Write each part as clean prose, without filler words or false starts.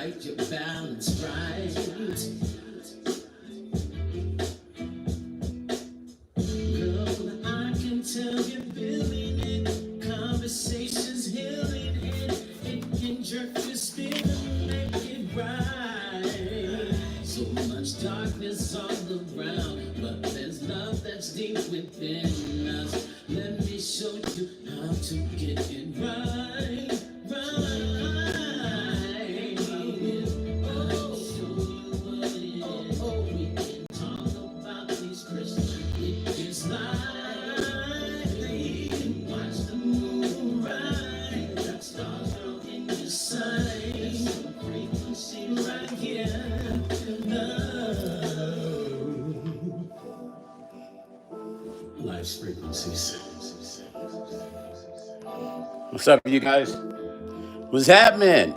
right, your balance right. Girl, I can tell you're feeling it. Conversations healing it. It can jerk your spirit and make it right. So much darkness all around, but there's love that's deep within us. Let me show you how to get it right, right. I'll show you what it is. We can talk about these Christians. It is life. We can watch the moon rise. That stars are in your sight. There's some frequency right here. Life's frequencies. What's up, you guys? What's happening?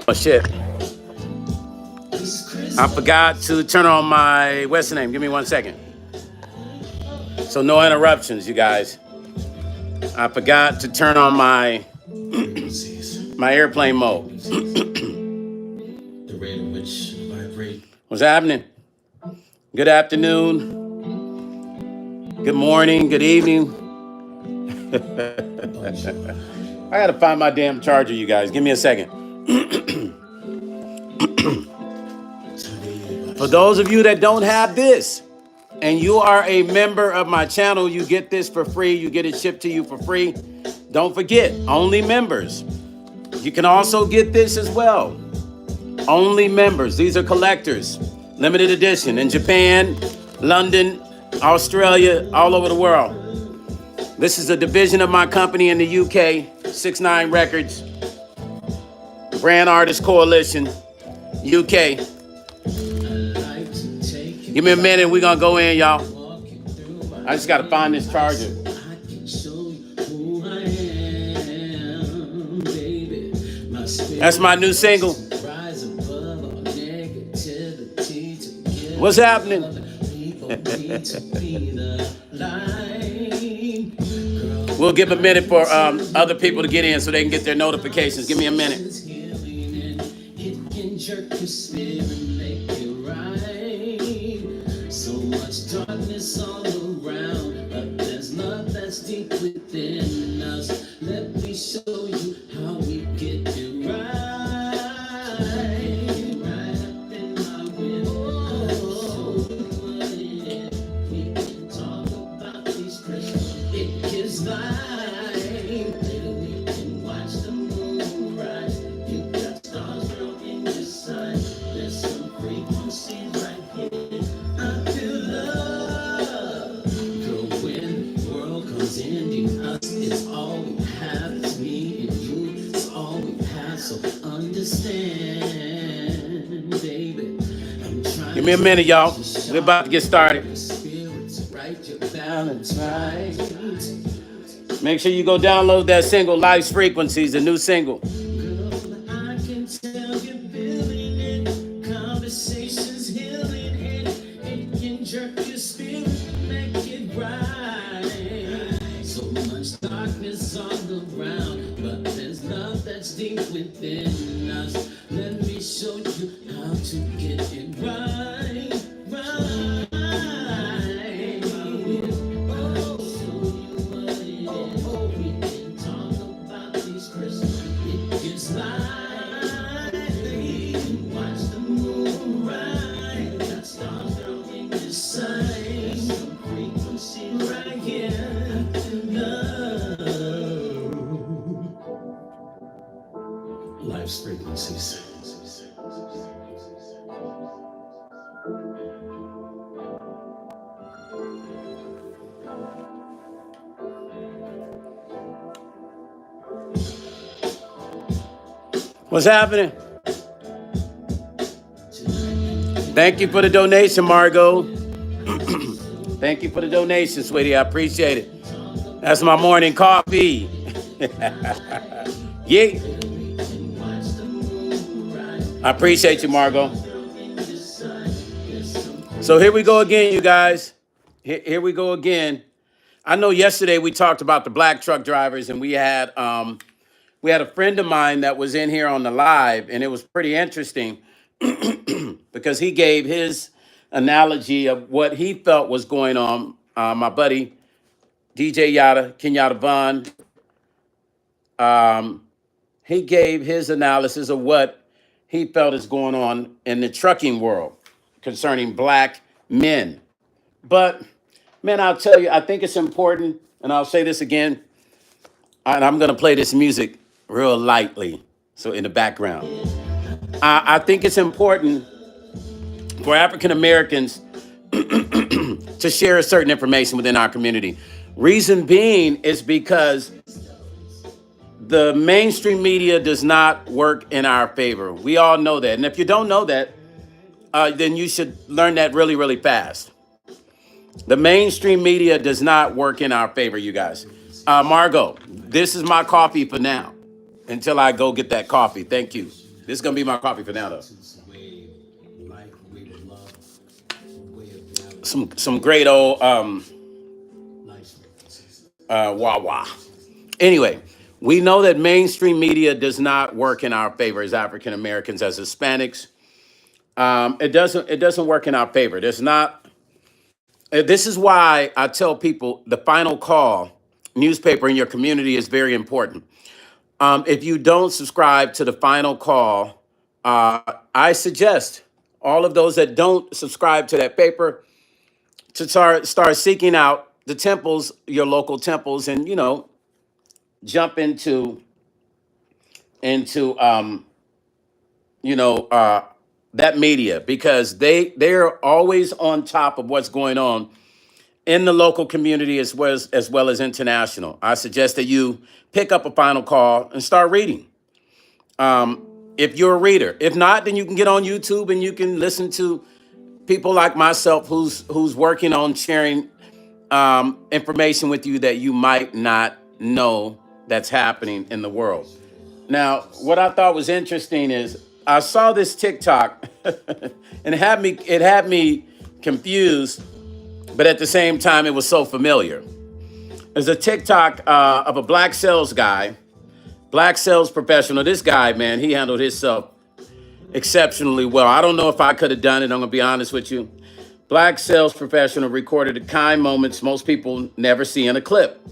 Oh shit. I forgot to turn on my, what's the name? Give me 1 second. So no interruptions, you guys. I forgot to turn on my my airplane mode. The rate at which vibrate. What's happening? Good afternoon. Good morning. Good evening. I gotta find my damn charger, you guys. Give me a second. For those of you that don't have this, and you are a member of my channel, you get this for free. You get it shipped to you for free. Don't forget, only members. You can also get this as well. Only members. These are collectors. Limited edition in Japan, London, Australia, all over the world. This is a division of my company in the UK, 6ix9ine Records, Brand Artist Coalition, UK. Give me a minute, we're gonna go in, y'all. I just gotta find this charger. That's my new single. What's happening? We'll give a minute for other people to get in so they can get their notifications. Give me a minute. So much darkness all around, but there's love that's deep within us. Let me show you how we get it right. Right up in my window. We can talk about these Christians. It gives life. We can watch the moon rise. You got stars real in your sight. There's some frequency right here. I feel love. Girl, when the world comes ending us, it's all we have. It's me and you. It's all we have. So understand, baby. I'm trying. Give me a minute, y'all. We're about to get started. Make sure you go download that single, Life's Frequencies, the new single. Girl, I can tell you're feeling it. Conversations healing it. It can jerk your spirit and make it right. So much darkness all around, but there's love that's deep within us. Let me show you how to get it right, right. Life's frequencies. What's happening? Thank you for the donation, Margot. Thank you for the donation, sweetie. I appreciate it. That's my morning coffee. Yeah. I appreciate you, Margot. So here we go again, you guys. Here we go again. I know yesterday we talked about the black truck drivers, and we had a friend of mine that was in here on the live, and it was pretty interesting because he gave his analogy of what he felt was going on. My buddy DJ Yada, Kenyatta Vaughn, he gave his analysis of what he felt is going on in the trucking world concerning black men. But man, I'll tell you, I think it's important, and I'll say this again, and I'm gonna play this music real lightly, so in the background. I think it's important for African Americans to share certain information within our community. Reason being is because the mainstream media does not work in our favor. We all know that. And if you don't know that, then you should learn that really, really fast. The mainstream media does not work in our favor, you guys. Margot, this is my coffee for now until I go get that coffee. Thank you. This is going to be my coffee for now, though. Some great old Wawa. Anyway, we know that mainstream media does not work in our favor as African Americans, as Hispanics. It doesn't work in our favor. There's not. This is why I tell people the final call newspaper in your community is very important. If you don't subscribe to the final call, I suggest all of those that don't subscribe to that paper to start seeking out the temples, your local temples, and jump into that media, because they're always on top of what's going on in the local community as well as international. I suggest that you pick up a final call and start reading. If you're a reader, if not, then you can get on YouTube and you can listen to people like myself who's working on sharing information with you that you might not know that's happening in the world. Now, what I thought was interesting is I saw this TikTok and it had me confused, but at the same time, it was so familiar. There's a TikTok of a black sales guy, black sales professional. This guy, man, he handled himself exceptionally well. I don't know if I could have done it. I'm going to be honest with you. Black sales professional recorded the kind moments most people never see in a clip.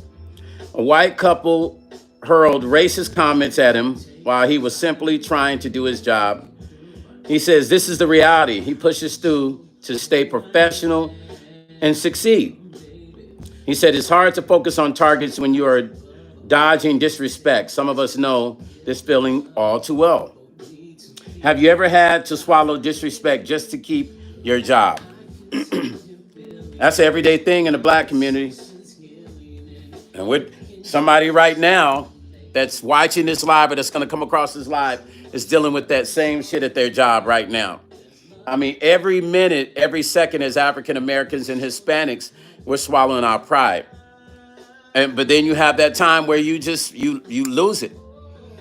A white couple hurled racist comments at him while he was simply trying to do his job. He says, this is the reality. He pushes through to stay professional and succeed. He said, it's hard to focus on targets when you are dodging disrespect. Some of us know this feeling all too well. Have you ever had to swallow disrespect just to keep your job? That's an everyday thing in the black community. And with somebody right now that's watching this live or that's going to come across this live is dealing with that same shit at their job right now. I mean, every minute, every second, as African Americans and Hispanics, we're swallowing our pride. But then you have that time where you lose it.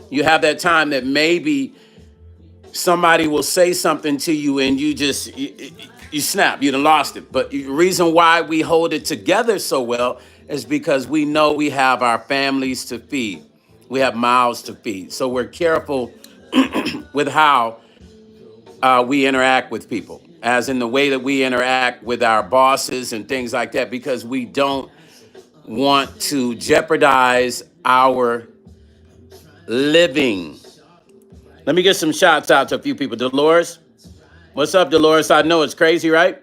You have that time that maybe somebody will say something to you and you snap, you done lost it. But the reason why we hold it together so well is because we know we have our families to feed. We have mouths to feed. So we're careful with how we interact with people, as in the way that we interact with our bosses and things like that, because we don't want to jeopardize our living. Let me get some shots out to a few people. Dolores, what's up, Dolores? I know it's crazy, right?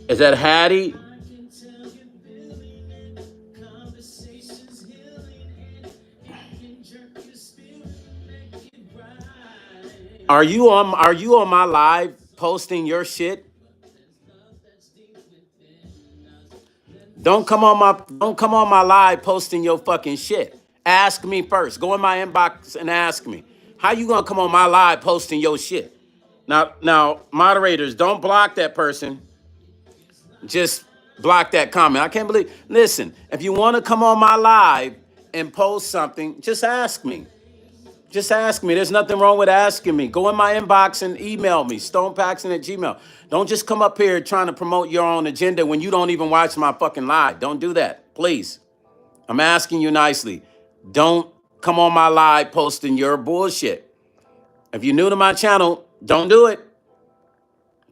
Is that Hattie? Are you on my live posting your shit? Don't come on my live posting your fucking shit. Ask me first. Go in my inbox and ask me. How you gonna come on my live posting your shit? Now, moderators, don't block that person. Just block that comment. I can't believe. Listen, if you want to come on my live and post something, just ask me. Just ask me. There's nothing wrong with asking me. Go in my inbox and email me, stonepaxton@gmail. Don't just come up here trying to promote your own agenda when you don't even watch my fucking live. Don't do that, please. I'm asking you nicely. Don't come on my live posting your bullshit. If you're new to my channel, don't do it.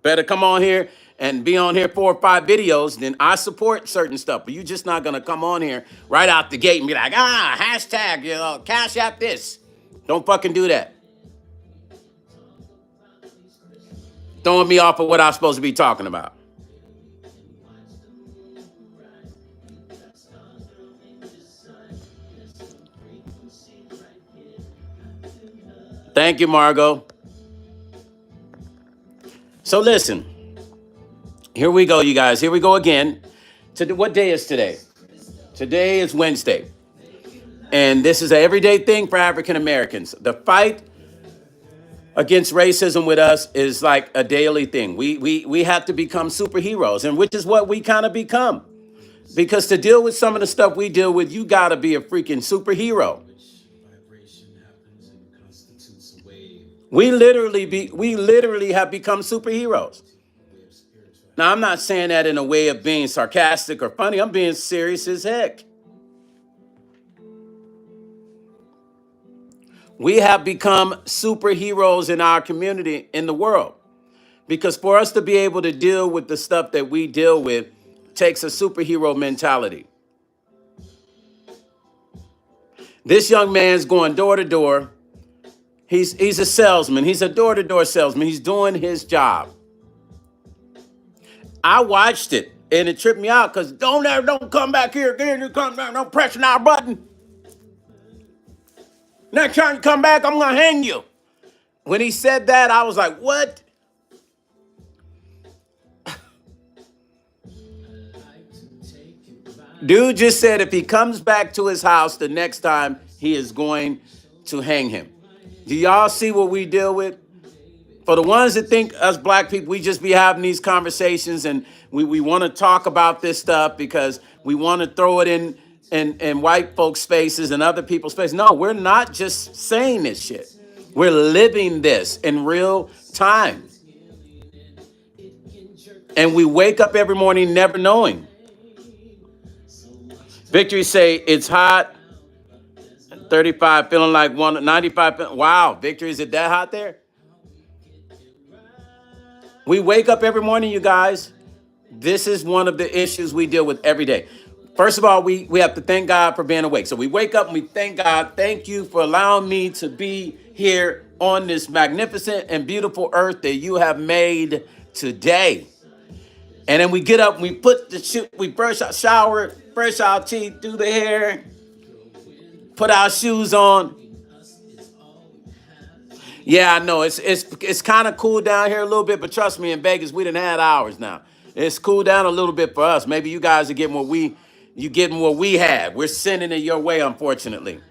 Better come on here and be on here 4 or 5 videos. Then I support certain stuff, but you're just not gonna come on here right out the gate and be like, hashtag, cash app this. Don't fucking do that. Throwing me off of what I'm supposed to be talking about. Thank you, Margot. So listen, here we go, you guys. Here we go again. What day is today? Today is Wednesday. And this is an everyday thing for African Americans. The fight against racism with us is like a daily thing. We have to become superheroes, and which is what we kind of become. Because to deal with some of the stuff we deal with, you got to be a freaking superhero. We literally have become superheroes. Now, I'm not saying that in a way of being sarcastic or funny. I'm being serious as heck. We have become superheroes in our community, in the world. Because for us to be able to deal with the stuff that we deal with takes a superhero mentality. This young man's going door to door. He's a salesman. He's a door-to-door salesman. He's doing his job. I watched it, and it tripped me out because don't come back here again. You come back, don't press our button. Next time you come back, I'm going to hang you. When he said that, I was like, what? Dude just said if he comes back to his house the next time, he is going to hang him. Do y'all see what we deal with? For the ones that think us black people, we just be having these conversations and we want to talk about this stuff because we want to throw it in white folks' faces and other people's faces. No, we're not just saying this shit. We're living this in real time. And we wake up every morning never knowing. Victory say it's hot. 35 feeling like 95. Wow, Victory, is it that hot there? We wake up every morning, you guys. This is one of the issues we deal with every day. First of all, we have to thank God for being awake. So we wake up and we thank God. Thank you for allowing me to be here on this magnificent and beautiful earth that you have made today. And then we get up and we we brush our shower, brush our teeth, do the hair, put our shoes on. Yeah, I know it's kind of cool down here a little bit, but trust me, in Vegas we done had ours now. It's cooled down a little bit for us. Maybe you guys are getting what we had. We're sending it your way, unfortunately.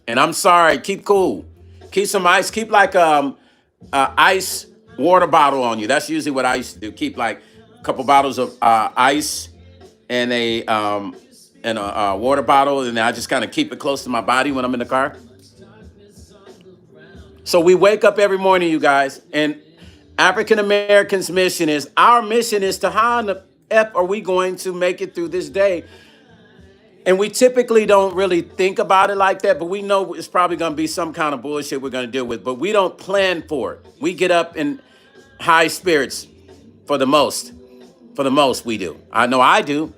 And I'm sorry. Keep cool. Keep some ice. Keep like ice water bottle on you. That's usually what I used to do. Keep like a couple bottles of ice and a water bottle, and I just kind of keep it close to my body when I'm in the car. So we wake up every morning, you guys, and African Americans' our mission is to how in the F are we going to make it through this day? And we typically don't really think about it like that, but we know it's probably going to be some kind of bullshit we're going to deal with, but we don't plan for it. We get up in high spirits for the most we do. I know I do.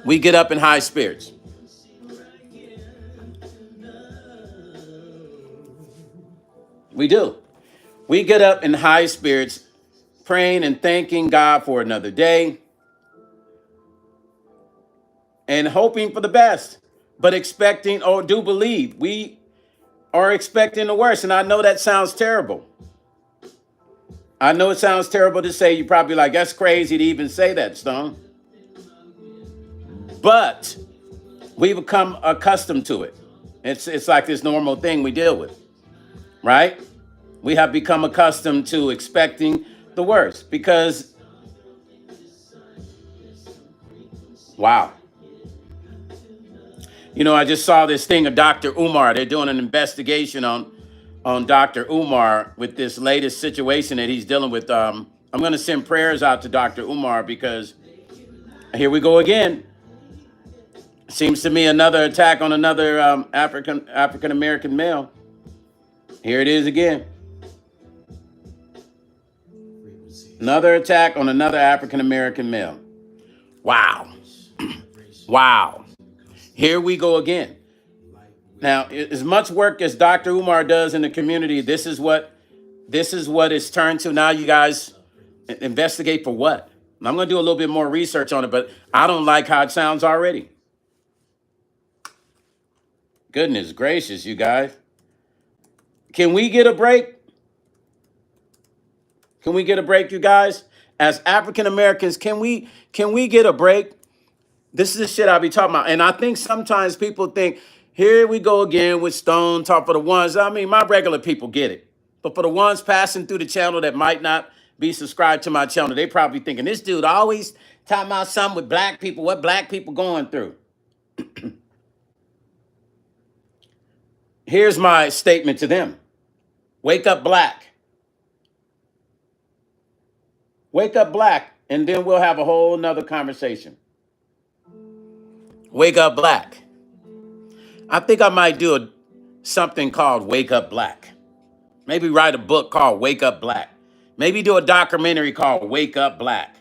We get up in high spirits. We do. We get up in high spirits, praying and thanking God for another day and hoping for the best, but expecting or do believe we are expecting the worst. And I know that sounds terrible. I know it sounds terrible to say. You're probably like, that's crazy to even say that, Stone. But we become accustomed to it. It's like this normal thing we deal with, right? We have become accustomed to expecting the worst because Wow. You know, I just saw this thing of Dr. Umar. They're doing an investigation on Dr. Umar with this latest situation that he's dealing with. I'm going to send prayers out to Dr. Umar because here we go again. Seems to me another attack on another African American male. Here it is again. Another attack on another African American male. Wow. Wow. Here we go again. Now, as much work as Dr. Umar does in the community, this is what it's turned to. Now you guys investigate for what? I'm going to do a little bit more research on it, but I don't like how it sounds already. Goodness gracious, you guys. Can we get a break? Can we get a break, you guys? As African Americans, can we get a break? This is the shit I be talking about. And I think sometimes people think, here we go again with Stone, talk for the ones. I mean, my regular people get it. But for the ones passing through the channel that might not be subscribed to my channel, they probably thinking, this dude always talking about something with black people, what black people going through. Here's my statement to them. Wake up black. Wake up black, and then we'll have a whole nother conversation. Wake up black. I think I might do something called Wake Up Black. Maybe write a book called Wake Up Black. Maybe do a documentary called Wake Up Black.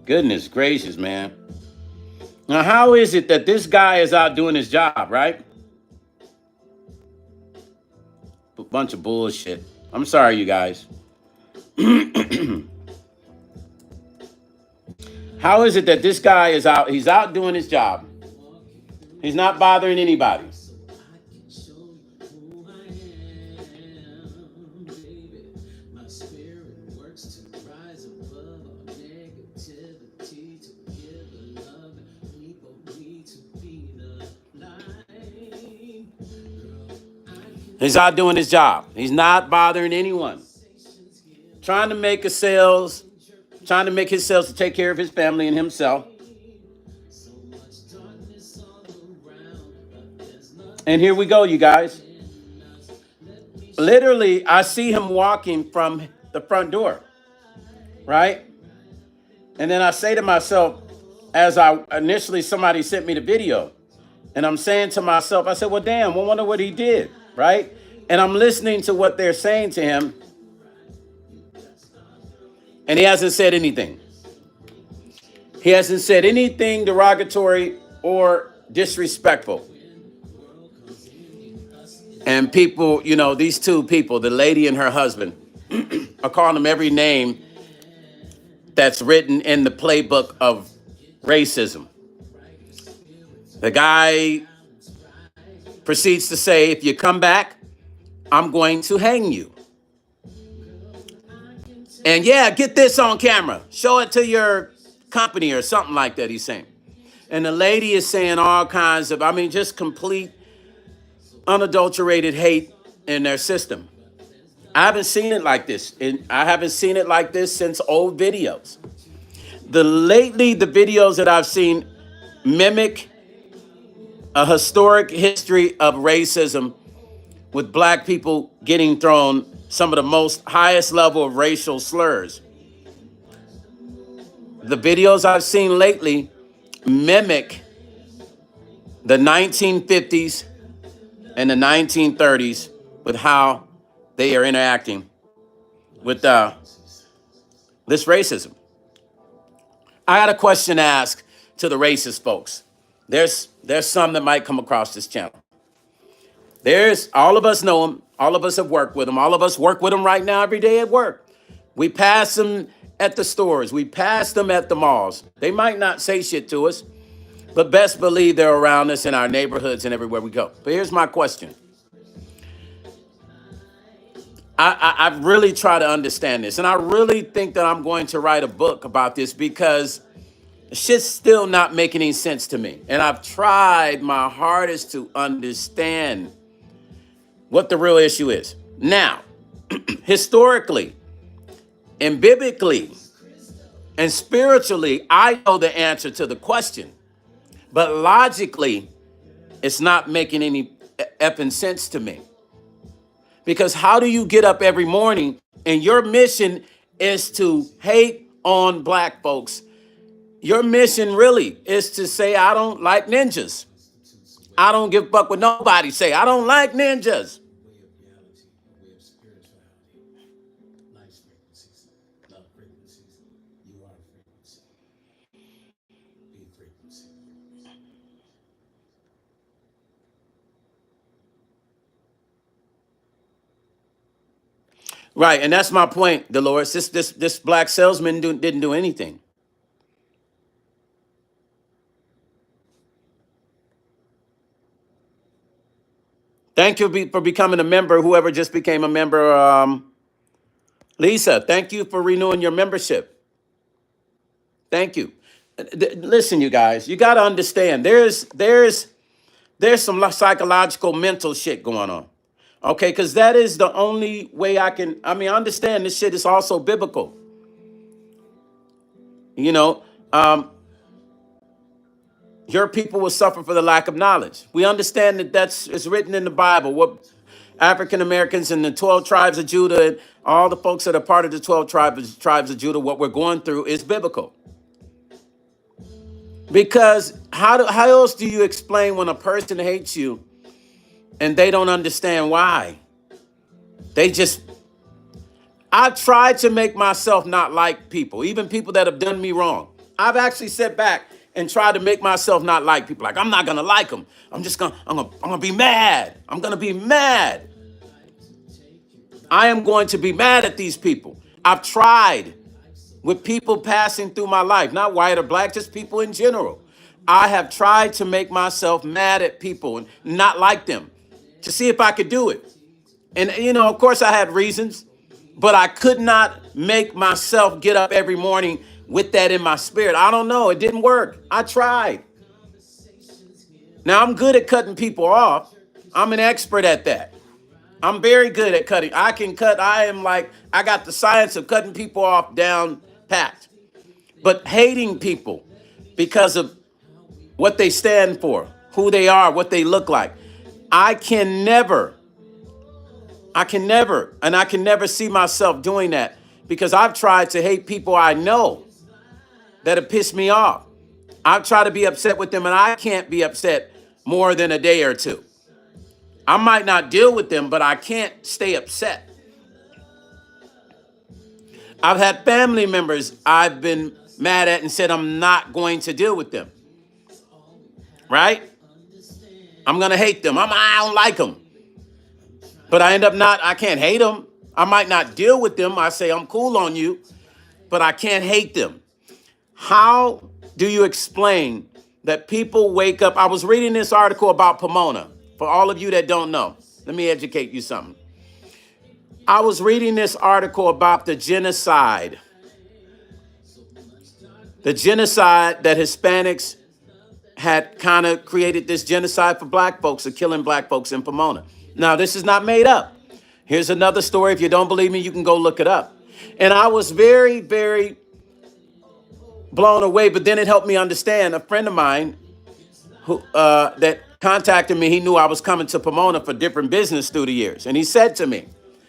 Goodness gracious, man. Now, how is it that this guy is out doing his job, right? A bunch of bullshit. I'm sorry, you guys. How is it that this guy is out? He's out doing his job. He's not bothering anybody. He's out doing his job. He's not bothering anyone. Trying to make his sales to take care of his family and himself. And here we go, you guys. Literally, I see him walking from the front door, right? And then I say to myself, somebody sent me the video, and I'm saying to myself, I said, well, damn, I wonder what he did, right? And I'm listening to what they're saying to him, and he hasn't said anything. He hasn't said anything derogatory or disrespectful. And people, you know, these two people, the lady and her husband, are calling them every name that's written in the playbook of racism. The guy proceeds to say, if you come back, I'm going to hang you. And yeah, get this on camera. Show it to your company or something like that, he's saying. And the lady is saying all kinds of, just complete unadulterated hate in their system. I haven't seen it like this. And I haven't seen it like this since old videos. Lately, the videos that I've seen mimic a historic history of racism with black people getting thrown some of the most highest level of racial slurs. The videos I've seen lately mimic the 1950s and the 1930s with how they are interacting with this racism. I got a question to ask to the racist folks. There's some that might come across this channel. All of us know them. All of us have worked with them. All of us work with them right now every day at work. We pass them at the stores. We pass them at the malls. They might not say shit to us, but best believe they're around us in our neighborhoods and everywhere we go. But here's my question. I really try to understand this, and I really think that I'm going to write a book about this because Shit's still not making any sense to me. And I've tried my hardest to understand what the real issue is. Now, historically and biblically and spiritually, I know the answer to the question. But logically, it's not making any effing sense to me. Because how do you get up every morning and your mission is to hate on black folks? Your mission really is to say, I don't like ninjas. I don't give a fuck what nobody say. I don't like ninjas. Way of reality, way of spirituality, life's frequencies, love frequencies. You are a frequency. Be a frequency. Right, and that's my point, Dolores. This black salesman didn't do anything. Thank you for becoming a member, whoever just became a member. Lisa, thank you for renewing your membership. Thank you. Listen, you guys, you got to understand there's some psychological mental shit going on. Okay, because that is the only way I understand this shit is also biblical. You know, your people will suffer for the lack of knowledge. We understand that it's written in the Bible. What African Americans and the 12 tribes of Judah and all the folks that are part of the 12 tribes of Judah, what we're going through is biblical. Because how else do you explain when a person hates you and they don't understand why? I've tried to make myself not like people, even people that have done me wrong. I've actually sat back and tried to make myself not like people. Like, I'm not gonna like them. I'm gonna be mad. I'm gonna be mad. I am going to be mad at these people. I've tried with people passing through my life, not white or black, just people in general. I have tried to make myself mad at people and not like them to see if I could do it. And, of course I had reasons, but I could not make myself get up every morning with that in my spirit. I don't know. It didn't work. I tried. Now, I'm good at cutting people off. I'm an expert at that. I'm very good at cutting. I can cut. I got the science of cutting people off down pat. But hating people because of what they stand for, who they are, what they look like, I can never, and I can never see myself doing that because I've tried to hate people I know that have pissed me off. I've tried to be upset with them and I can't be upset more than a day or two. I might not deal with them, but I can't stay upset. I've had family members I've been mad at and said I'm not going to deal with them. Right? I'm going to hate them. I don't like them. But I end up I can't hate them. I might not deal with them. I say I'm cool on you, but I can't hate them. How do you explain that people wake up? I was reading this article about Pomona. For all of you that don't know, let me educate you something. I was reading this article about the genocide. The genocide that Hispanics had kind of created, this genocide for black folks, of killing black folks in Pomona. Now, this is not made up. Here's another story. If you don't believe me, you can go look it up. And I was very, very blown away, but then it helped me understand. A friend of mine who that contacted me, he knew I was coming to Pomona for different business through the years. And he said to me,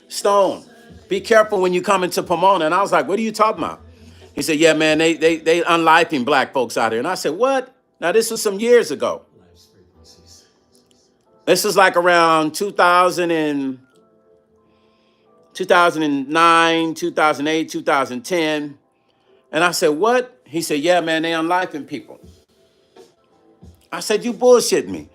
Stone, be careful when you come into Pomona. And I was like, what are you talking about? He said, yeah, man, they unlifing black folks out here. And I said, what? Now, this was some years ago. This is like around 2009, 2008, 2010. And I said, what? He said, yeah, man, they unlifing people. I said, you bullshit me.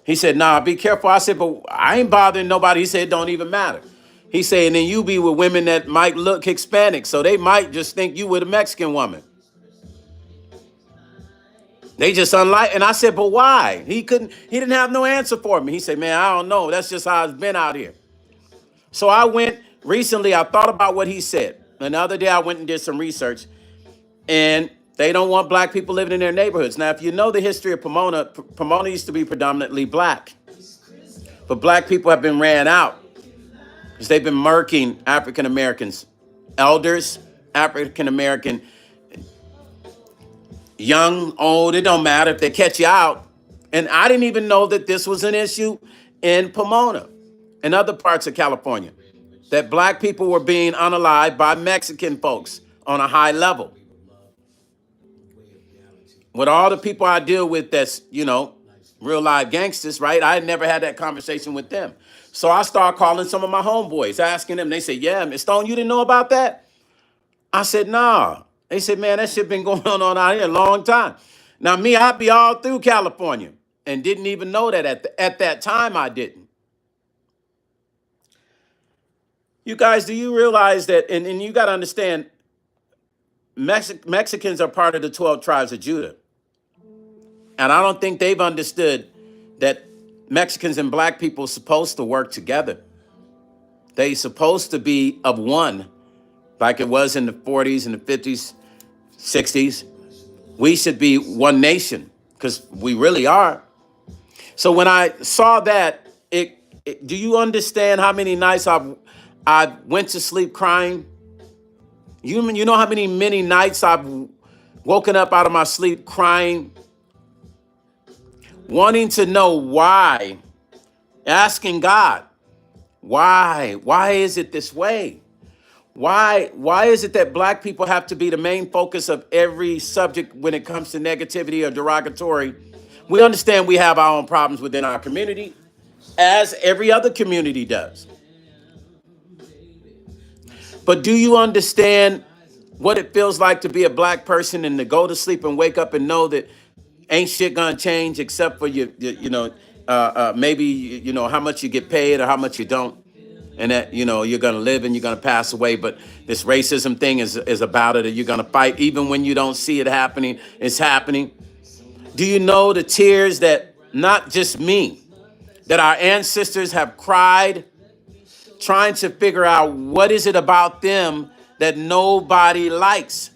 He said, nah, be careful. I said, but I ain't bothering nobody. He said, it don't even matter. He said, and then you be with women that might look Hispanic, so they might just think you with a Mexican woman. They just unlike. And I said, but why? He didn't have no answer for me. He said, man, I don't know. That's just how it's been out here. So I went recently, I thought about what he said. And the other day I went and did some research. And They don't want black people living in their neighborhoods. Now, if you know the history of Pomona, Pomona used to be predominantly black. But black people have been ran out because they've been murking African Americans, elders, African American, young, old, it don't matter if they catch you out. And I didn't even know that this was an issue in Pomona and other parts of California, that black people were being unalived by Mexican folks on a high level. With all the people I deal with that's, real live gangsters, right? I had never had that conversation with them. So I started calling some of my homeboys, asking them. They said, yeah, Mpxone, you didn't know about that? I said, nah. They said, man, that shit been going on out here a long time. Now, me, I'd be all through California and didn't even know that at that time I didn't. You guys, do you realize that, and you got to understand, Mexicans are part of the 12 tribes of Judah. And I don't think they've understood that Mexicans and black people are supposed to work together. They're supposed to be of one, like it was in the 40s and the 50s, 60s. We should be one nation because we really are. So when I saw that, do you understand how many nights I went to sleep crying? You know how many nights I've woken up out of my sleep crying, wanting to know why, asking God, why is it this way? Why is it that black people have to be the main focus of every subject when it comes to negativity or derogatory? We understand we have our own problems within our community, as every other community does. But do you understand what it feels like to be a black person and to go to sleep and wake up and know that ain't shit gonna change except for maybe how much you get paid or how much you don't, and that you're gonna live and you're gonna pass away. But this racism thing is about it, and you're gonna fight even when you don't see it happening. It's happening. Do you know the tears that not just me, that our ancestors have cried, trying to figure out what is it about them that nobody likes?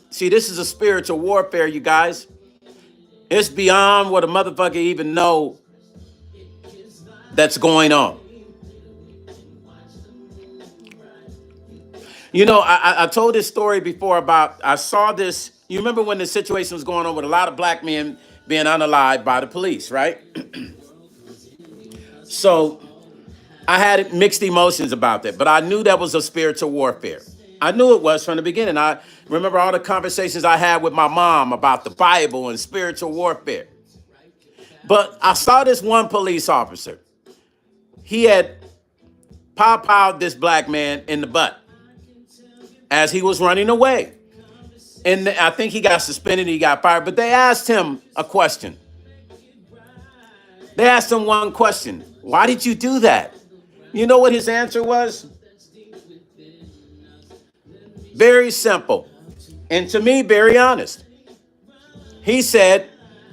See, this is a spiritual warfare, you guys. It's beyond what a motherfucker even know that's going on. I told this story before about, I saw this, you remember when the situation was going on with a lot of black men being unalived by the police, right? So I had mixed emotions about that, but I knew that was a spiritual warfare. I knew it was from the beginning. I remember all the conversations I had with my mom about the Bible and spiritual warfare. But I saw this one police officer. He had pow-powed this black man in the butt as he was running away. And I think he got suspended, he got fired, but they asked him a question. They asked him one question. Why did you do that? You know what his answer was? Very simple. And to me, very honest. He said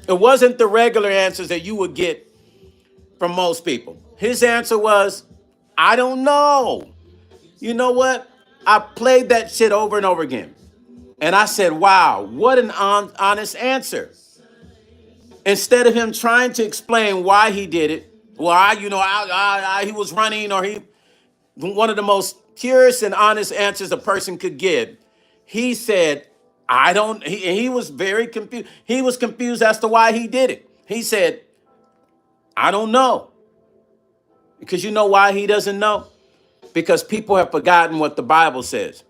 it wasn't the regular answers that you would get from most people. His answer was, I don't know. You know what? I played that shit over and over again. And I said, wow, what an honest answer. Instead of him trying to explain why he did it, why, he was running, or one of the most purest and honest answers a person could give. He said, he was very confused. He was confused as to why he did it. He said, I don't know. Because you know why he doesn't know? Because people have forgotten what the Bible says.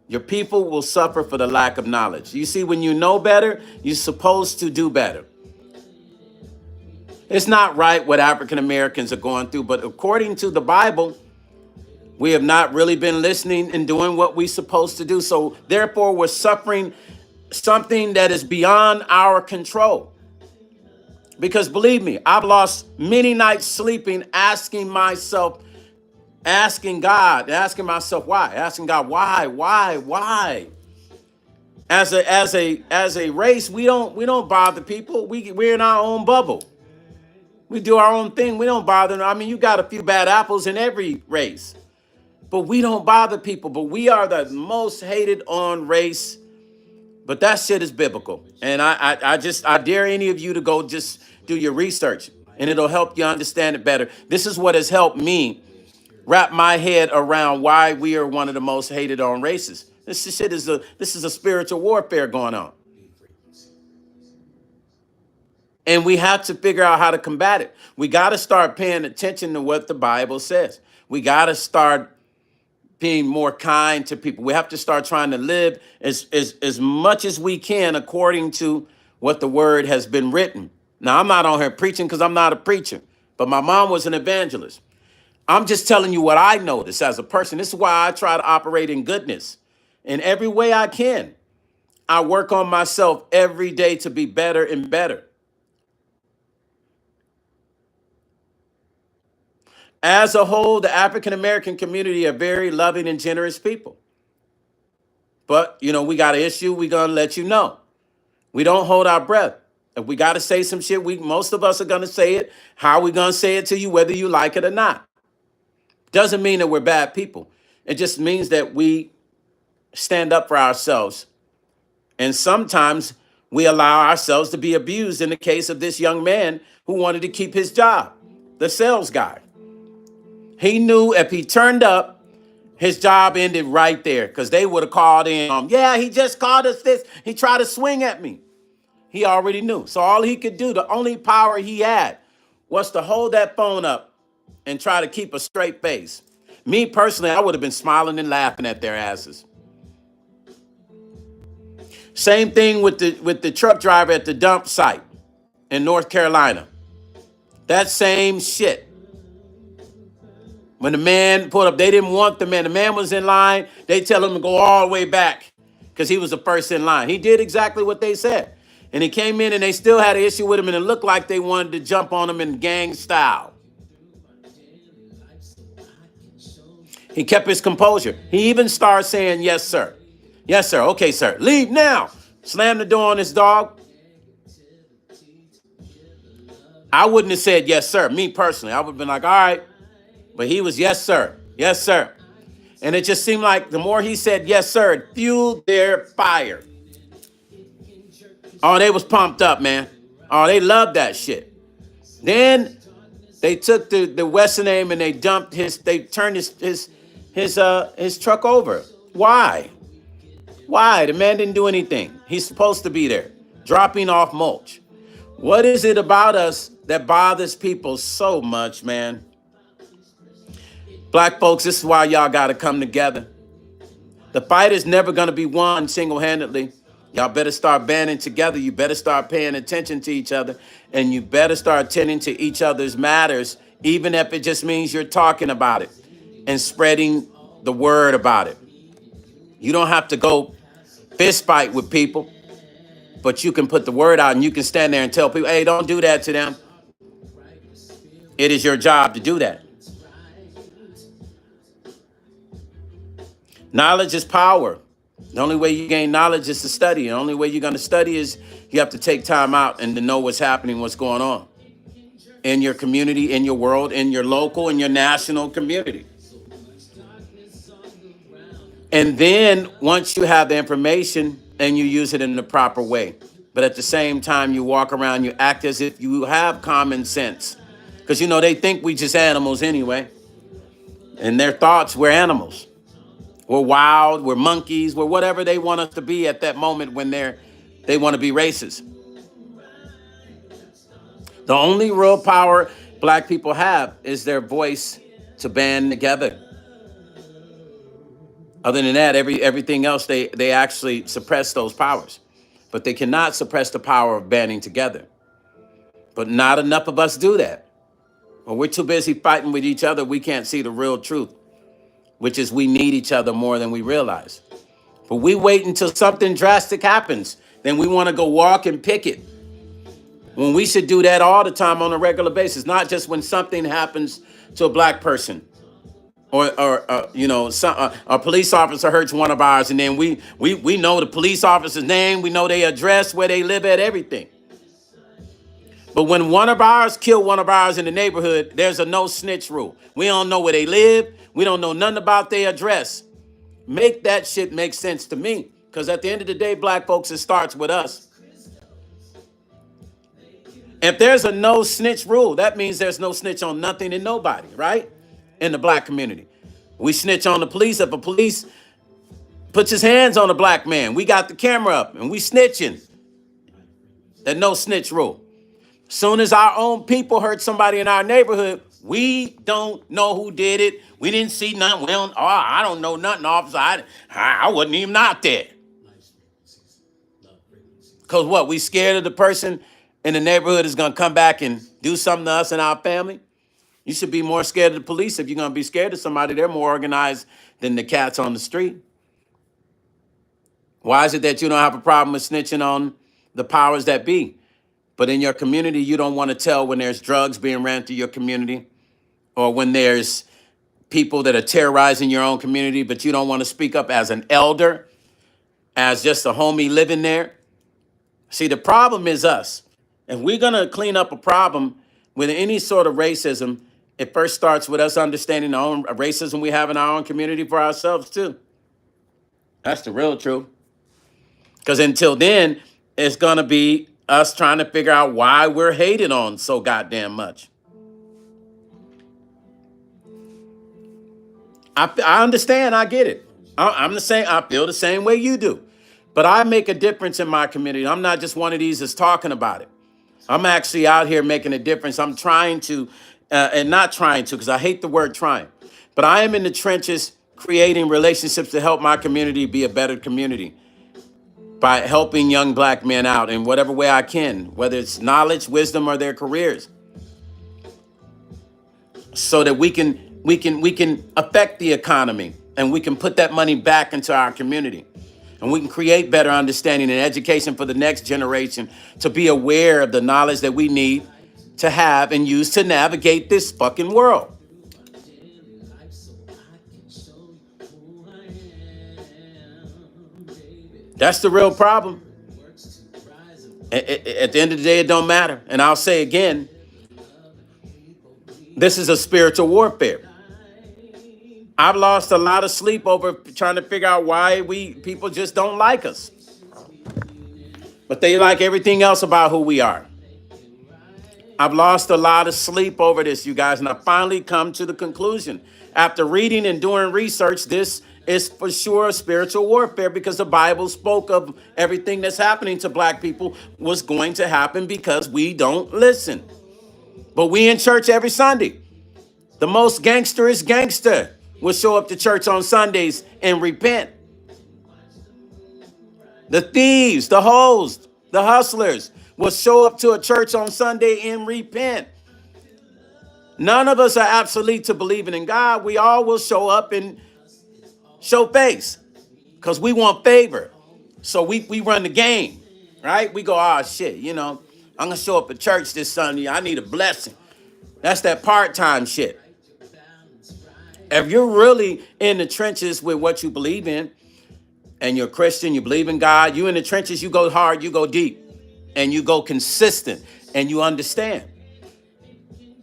Your people will suffer for the lack of knowledge. You see, when you know better, you're supposed to do better. It's not right what African Americans are going through, but according to the Bible, we have not really been listening and doing what we're supposed to do. So therefore, we're suffering something that is beyond our control. Because believe me, I've lost many nights sleeping, asking myself, asking God, asking myself why, asking God why. As a race, we don't bother people. We're in our own bubble. We do our own thing. We don't bother them. I mean, you got a few bad apples in every race, but we don't bother people. But we are the most hated on race But that shit is biblical. And I dare any of you to go just do your research and it'll help you understand it better. This is what has helped me wrap my head around why we are one of the most hated on races. This is a spiritual warfare going on. And we have to figure out how to combat it. We got to start paying attention to what the Bible says. We got to start being more kind to people. We have to start trying to live as much as we can according to what the word has been written. Now, I'm not on here preaching because I'm not a preacher, but my mom was an evangelist. I'm just telling you what I notice as a person. This is why I try to operate in goodness in every way I can. I work on myself every day to be better and better. As a whole, the African American community are very loving and generous people. But, you know, we got an issue, we're going to let you know. We don't hold our breath. If we got to say some shit, most of us are going to say it. How are we going to say it to you, whether you like it or not? Doesn't mean that we're bad people. It just means that we stand up for ourselves. And sometimes we allow ourselves to be abused in the case of this young man who wanted to keep his job, the sales guy. He knew if he turned up, his job ended right there because they would have called in. Yeah, he just called us this. He tried to swing at me. He already knew. So all he could do, the only power he had was to hold that phone up and try to keep a straight face. Me personally, I would have been smiling and laughing at their asses. Same thing with the truck driver at the dump site in North Carolina. That same shit. When the man pulled up, they didn't want the man. The man was in line. They tell him to go all the way back because he was the first in line. He did exactly what they said. And he came in and they still had an issue with him and it looked like they wanted to jump on him in gang style. He kept his composure. He even started saying, yes, sir. Yes, sir. Okay, sir. Leave now. Slam the door on his dog. I wouldn't have said yes, sir. Me personally, I would have been like, all right. But he was, yes, sir. Yes, sir. And it just seemed like the more he said, yes, sir, it fueled their fire. Oh, they was pumped up, man. Oh, they loved that shit. Then they took the Western name and they turned his truck over. Why? Why? The man didn't do anything. He's supposed to be there, dropping off mulch. What is it about us that bothers people so much, man? Black folks, this is why y'all got to come together. The fight is never going to be won single-handedly. Y'all better start banding together. You better start paying attention to each other. And you better start tending to each other's matters, even if it just means you're talking about it and spreading the word about it. You don't have to go fist fight with people, but you can put the word out and you can stand there and tell people, hey, don't do that to them. It is your job to do that. Knowledge is power. The only way you gain knowledge is to study. The only way you're going to study is you have to take time out and to know what's happening, what's going on in your community, in your world, in your local, in your national community. And then once you have the information and you use it in the proper way, but at the same time, you walk around, you act as if you have common sense. Because, you know, they think we just animals anyway. In their thoughts, we're animals. We're wild, we're monkeys, we're whatever they want us to be at that moment when they want to be racist. The only real power black people have is their voice to band together. Other than that, everything else, they actually suppress those powers. But they cannot suppress the power of banding together. But not enough of us do that. When we're too busy fighting with each other, we can't see the real truth, which is we need each other more than we realize. But we wait until something drastic happens. Then we want to go walk and picket. When we should do that all the time on a regular basis, not just when something happens to a black person. Or a police officer hurts one of ours, and then we know the police officer's name, we know their address, where they live at, everything. But when one of ours kill one of ours in the neighborhood, there's a no-snitch rule. We don't know where they live. We don't know nothing about their address. Make that shit make sense to me. Because at the end of the day, black folks, it starts with us. If there's a no snitch rule, that means there's no snitch on nothing and nobody, right? In the black community. We snitch on the police. If a police puts his hands on a black man, we got the camera up and we snitching. That no snitch rule. Soon as our own people hurt somebody in our neighborhood, we don't know who did it. We didn't see nothing. I don't know nothing, officer. I wasn't even out there. Because what? We scared of the person in the neighborhood is going to come back and do something to us and our family? You should be more scared of the police. If you're going to be scared of somebody, they're more organized than the cats on the street. Why is it that you don't have a problem with snitching on the powers that be? But in your community, you don't want to tell when there's drugs being ran through your community or when there's people that are terrorizing your own community, but you don't want to speak up as an elder, as just a homie living there. See, the problem is us. If we're going to clean up a problem with any sort of racism, it first starts with us understanding the own racism we have in our own community for ourselves, too. That's the real truth. Because until then, it's going to be us trying to figure out why we're hated on so goddamn much. I understand. I get it. I'm the same. I feel the same way you do. But I make a difference in my community. I'm not just one of these that's talking about it. I'm actually out here making a difference. I'm trying to, and not trying to, because I hate the word trying. But I am in the trenches creating relationships to help my community be a better community by helping young black men out in whatever way I can, whether it's knowledge, wisdom, or their careers, so that we can affect the economy and we can put that money back into our community. And we can create better understanding and education for the next generation to be aware of the knowledge that we need to have and use to navigate this fucking world. That's the real problem. At the end of the day, it don't matter. And I'll say again, this is a spiritual warfare. I've lost a lot of sleep over trying to figure out why people just don't like us. But they like everything else about who we are. I've lost a lot of sleep over this, you guys, and I finally come to the conclusion. After reading and doing research, this is for sure a spiritual warfare because the Bible spoke of everything that's happening to black people was going to happen because we don't listen. But we in church every Sunday. The most gangsterist gangster will show up to church on Sundays and repent. The thieves, the hoes, the hustlers will show up to a church on Sunday and repent. None of us are obsolete to believing in God. We all will show up and show face because we want favor. So we run the game, right? We go, oh, shit, I'm going to show up at church this Sunday. I need a blessing. That's that part-time shit. If you're really in the trenches with what you believe in, and you're a Christian, you believe in God, you in the trenches, you go hard, you go deep, and you go consistent, and you understand.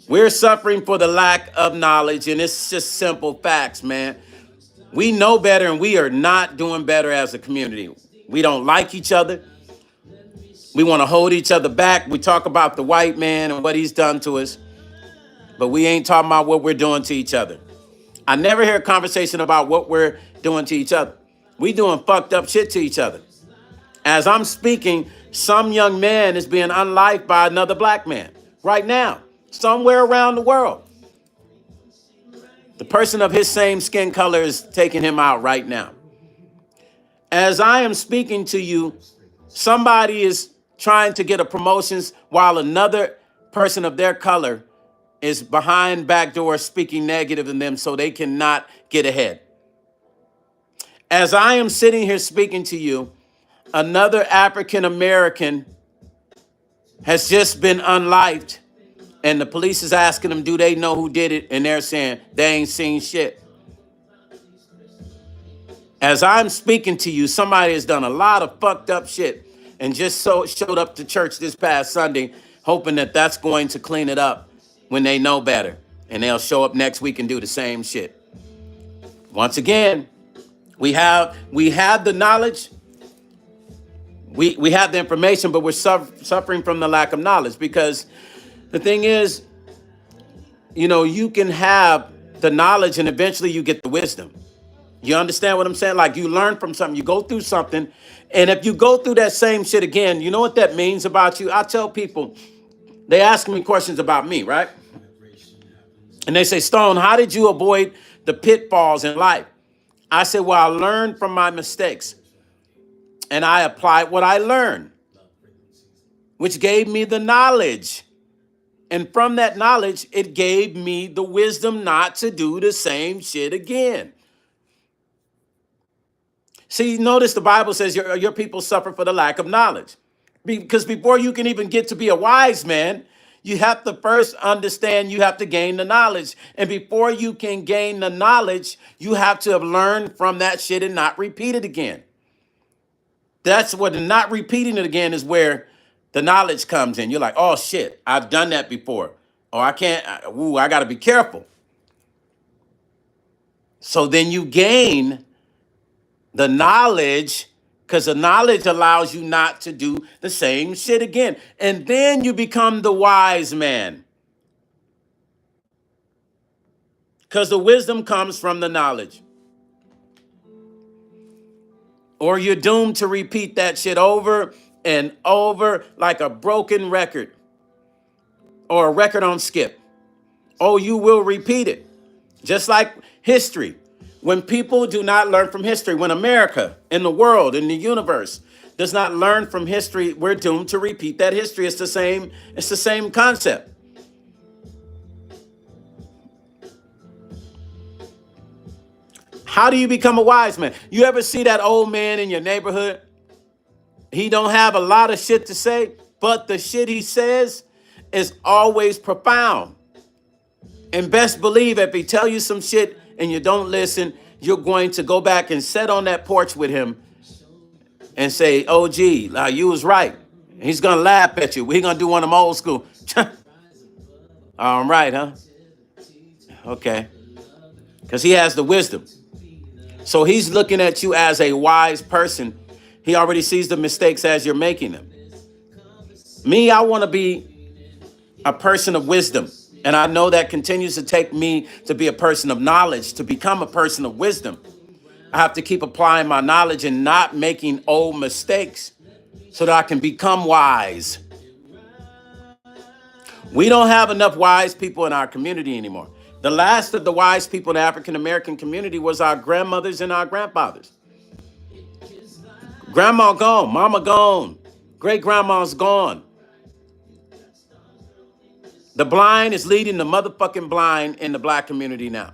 We're suffering for the lack of knowledge, and it's just simple facts, man. We know better, and we are not doing better as a community. We don't like each other. We want to hold each other back. We talk about the white man and what he's done to us, but we ain't talking about what we're doing to each other. I never hear a conversation about what we're doing to each other. We doing fucked up shit to each other. As I'm speaking, some young man is being unlived by another black man right now, somewhere around the world. The person of his same skin color is taking him out right now. As I am speaking to you, somebody is trying to get a promotion while another person of their color is behind back doors speaking negative in them so they cannot get ahead. As I am sitting here speaking to you, another African American has just been unlived, and the police is asking them, do they know who did it? And they're saying they ain't seen shit. As I'm speaking to you, somebody has done a lot of fucked up shit and just showed up to church this past Sunday, hoping that that's going to clean it up when they know better. And they'll show up next week and do the same shit. Once again, we have the knowledge We have the information, but we're suffering from the lack of knowledge. Because the thing is, you can have the knowledge and eventually you get the wisdom. You understand what I'm saying? Like, you learn from something, you go through something, and if you go through that same shit again, you know what that means about you? I tell people, they ask me questions about me, right? And they say, Stone, how did you avoid the pitfalls in life? I said, well, I learned from my mistakes and I applied what I learned, which gave me the knowledge. And from that knowledge, it gave me the wisdom not to do the same shit again. See, notice the Bible says your people suffer for the lack of knowledge. Because before you can even get to be a wise man, you have to first understand, you have to gain the knowledge. And before you can gain the knowledge, you have to have learned from that shit and not repeat it again. That's what the not repeating it again is where the knowledge comes in. You're like, oh shit, I've done that before. Or I can't, I got to be careful. So then you gain the knowledge, because the knowledge allows you not to do the same shit again. And then you become the wise man. Because the wisdom comes from the knowledge. Or you're doomed to repeat that shit over and over like a broken record. Or a record on skip. Oh, you will repeat it. Just like history. When people do not learn from history, when America in the world, in the universe, does not learn from history, we're doomed to repeat that history. It's the same concept. How do you become a wise man? You ever see that old man in your neighborhood? He don't have a lot of shit to say, but the shit he says is always profound. And best believe if he tell you some shit and you don't listen, you're going to go back and sit on that porch with him and say, oh, gee, you was right. He's going to laugh at you. We're going to do one of them old school. All right, huh? Okay. Because he has the wisdom. So he's looking at you as a wise person. He already sees the mistakes as you're making them. Me, I want to be a person of wisdom. And I know that continues to take me to be a person of knowledge, to become a person of wisdom. I have to keep applying my knowledge and not making old mistakes so that I can become wise. We don't have enough wise people in our community anymore. The last of the wise people in the African-American community was our grandmothers and our grandfathers. Grandma gone, mama gone, great-grandma's gone. The blind is leading the motherfucking blind in the black community now.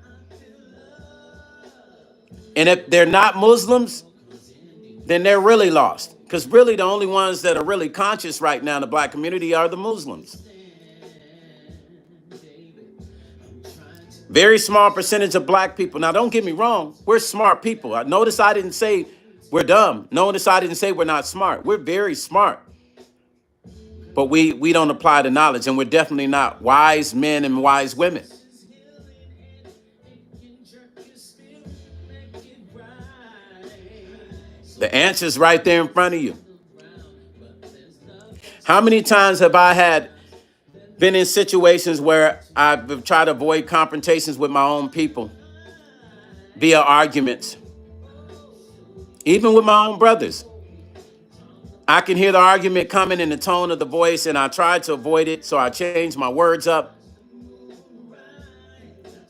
And if they're not Muslims, then they're really lost. Because really the only ones that are really conscious right now in the black community are the Muslims. Very small percentage of black people. Now, don't get me wrong. We're smart people. Notice I didn't say we're dumb. Notice I didn't say we're not smart. We're very smart. But we don't apply the knowledge, and we're definitely not wise men and wise women. The answer's right there in front of you. How many times have I been in situations where I've tried to avoid confrontations with my own people via arguments, even with my own brothers? I can hear the argument coming in the tone of the voice, and I tried to avoid it, so I changed my words up,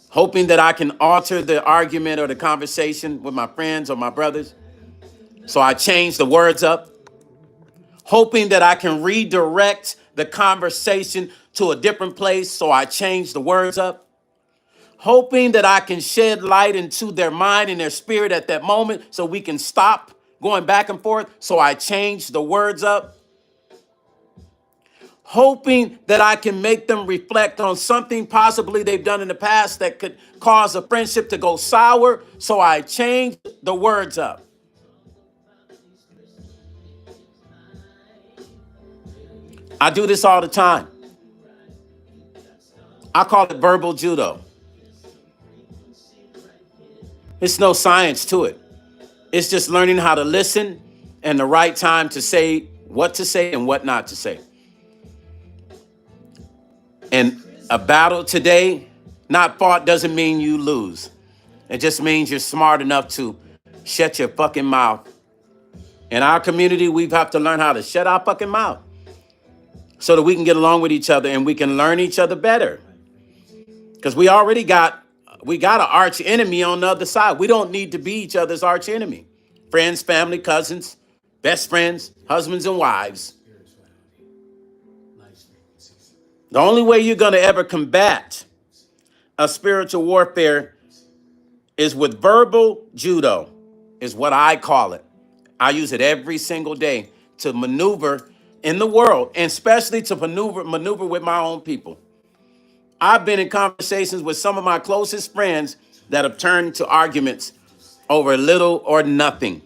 hoping that I can alter the argument or the conversation with my friends or my brothers. So I changed the words up, hoping that I can redirect the conversation to a different place, so I changed the words up, hoping that I can shed light into their mind and their spirit at that moment so we can stop going back and forth, so I changed the words up, hoping that I can make them reflect on something possibly they've done in the past that could cause a friendship to go sour, so I changed the words up. I do this all the time. I call it verbal judo. There's no science to it. It's just learning how to listen and the right time to say and what not to say. And a battle today not fought doesn't mean you lose. It just means you're smart enough to shut your fucking mouth. In our community, we have to learn how to shut our fucking mouth so that we can get along with each other and we can learn each other better. Because we got an arch enemy on the other side. We don't need to be each other's arch enemy. Friends, family, cousins, best friends, husbands and wives. The only way you're going to ever combat a spiritual warfare is with verbal judo, is what I call it. I use it every single day to maneuver in the world, and especially to maneuver with my own people. I've been in conversations with some of my closest friends that have turned to arguments over little or nothing.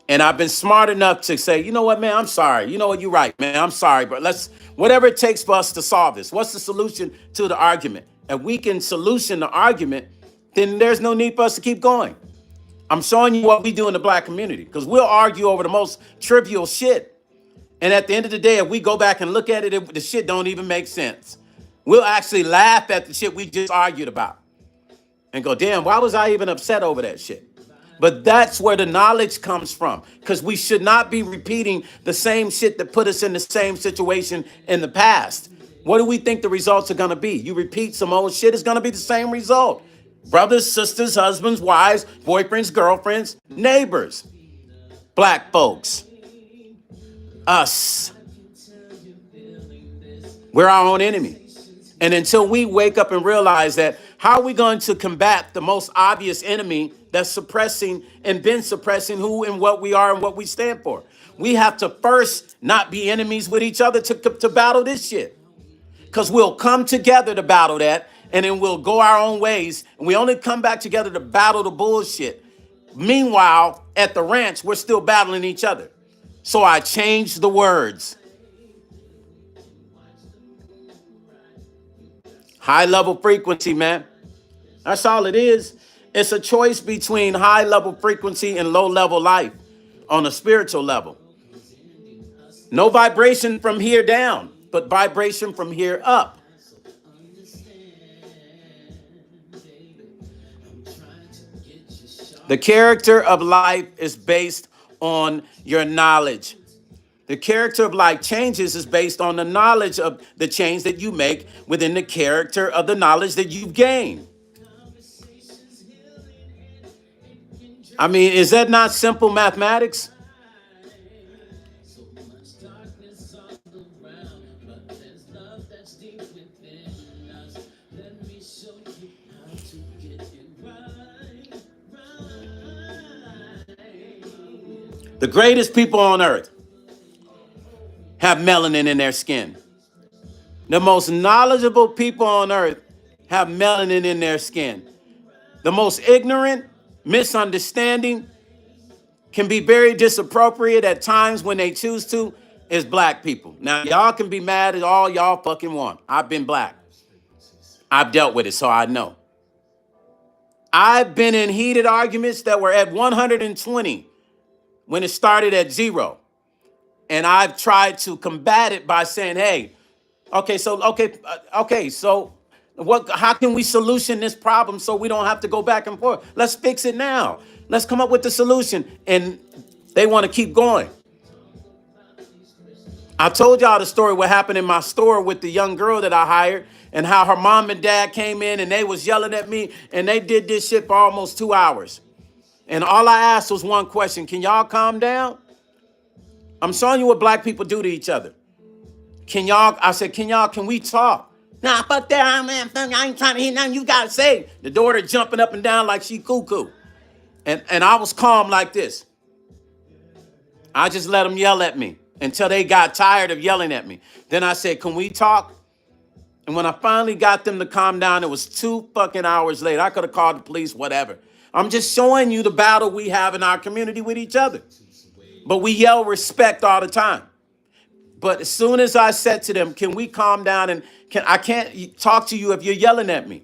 And I've been smart enough to say, you know what, man, I'm sorry. You know what, you're right, man, I'm sorry. But whatever it takes for us to solve this, what's the solution to the argument? If we can solution the argument, then there's no need for us to keep going. I'm showing you what we do in the black community, because we'll argue over the most trivial shit. And at the end of the day, if we go back and look at it, the shit don't even make sense. We'll actually laugh at the shit we just argued about and go, damn, why was I even upset over that shit? But that's where the knowledge comes from, because we should not be repeating the same shit that put us in the same situation in the past. What do we think the results are going to be? You repeat some old shit, it's going to be the same result. Brothers, sisters, husbands, wives, boyfriends, girlfriends, neighbors, black folks, us. We're our own enemy. And until we wake up and realize that, how are we going to combat the most obvious enemy that's suppressing and been suppressing who and what we are and what we stand for? We have to first not be enemies with each other to battle this shit. Because we'll come together to battle that, and then we'll go our own ways, and we only come back together to battle the bullshit. Meanwhile, at the ranch, we're still battling each other. So I changed the words. High level frequency, man. That's all it is. It's a choice between high level frequency and low level life on a spiritual level. No vibration from here down, but vibration from here up. The character of life is based on your knowledge. The character of life changes is based on the knowledge of the change that you make within the character of the knowledge that you've gained. I mean, is that not simple mathematics? The greatest people on earth have melanin in their skin. The most knowledgeable people on earth have melanin in their skin. The most ignorant, misunderstanding, can be very disappropriate at times when they choose to, is black people. Now, y'all can be mad at all y'all fucking want. I've been black. I've dealt with it, so I know. I've been in heated arguments that were at 120 when it started at 0. And I've tried to combat it by saying, hey, so how can we solution this problem so we don't have to go back and forth? Let's fix it now. Let's come up with the solution. And they want to keep going. I told y'all the story what happened in my store with the young girl that I hired, and how her mom and dad came in and they was yelling at me, and they did this shit for almost 2 hours. And all I asked was one question: can y'all calm down? I'm showing you what black people do to each other. Can we talk? Nah, fuck that, man. I ain't trying to hear nothing you gotta say. The daughter jumping up and down like she cuckoo. And I was calm like this. I just let them yell at me until they got tired of yelling at me. Then I said, can we talk? And when I finally got them to calm down, it was 2 fucking hours later. I could have called the police, whatever. I'm just showing you the battle we have in our community with each other. But we yell respect all the time. But as soon as I said to them, can we calm down, and I can't talk to you if you're yelling at me.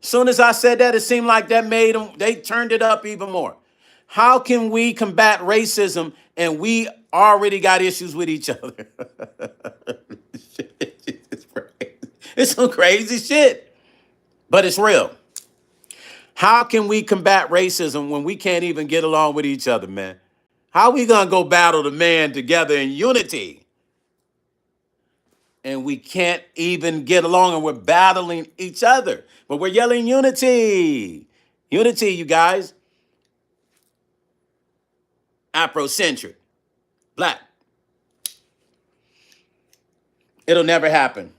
As soon as I said that, it seemed like that made them, they turned it up even more. How can we combat racism and we already got issues with each other? It's some crazy shit, but it's real. How can we combat racism when we can't even get along with each other, man? How we gonna go battle the man together in unity and we can't even get along and we're battling each other, but we're yelling unity. Unity, you guys. Afrocentric, black. It'll never happen.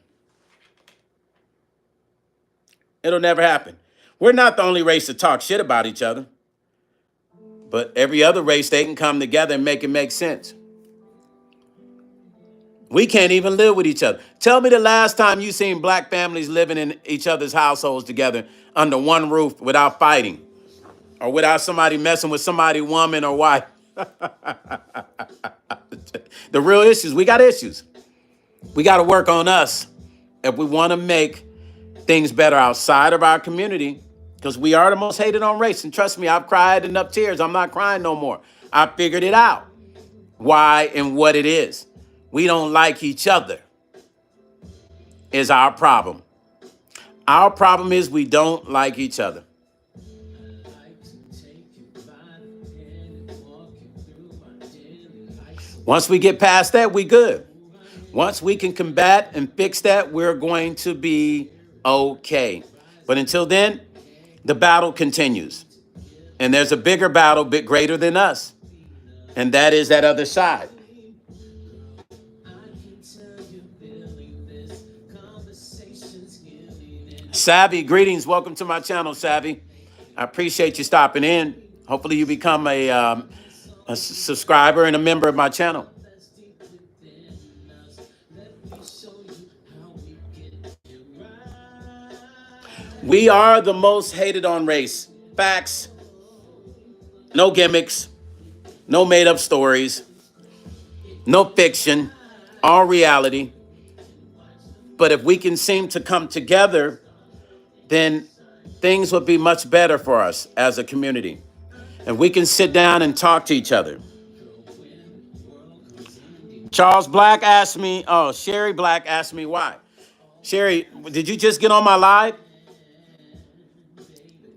It'll never happen. We're not the only race to talk shit about each other, but every other race, they can come together and make it make sense. We can't even live with each other. Tell me the last time you seen black families living in each other's households together under one roof without fighting or without somebody messing with somebody, woman or wife. The real issues, we got issues. We got to work on us if we want to make things better outside of our community, because we are the most hated on race. And trust me, I've cried enough tears. I'm not crying no more. I figured it out, why and what it is. We don't like each other is our problem. Our problem is we don't like each other. Once we get past that, we good. Once we can combat and fix that, we're going to be okay. But until then, the battle continues. And there's a bigger battle, bit greater than us. And that is that other side. Savvy, greetings. Welcome to my channel, Savvy. I appreciate you stopping in. Hopefully you become a subscriber and a member of my channel. We are the most hated on race. Facts. No gimmicks. No made-up stories. No fiction. All reality. But if we can seem to come together, then things would be much better for us as a community. And we can sit down and talk to each other. Charles Black asked me, Sherry Black asked me why. Sherry, did you just get on my live?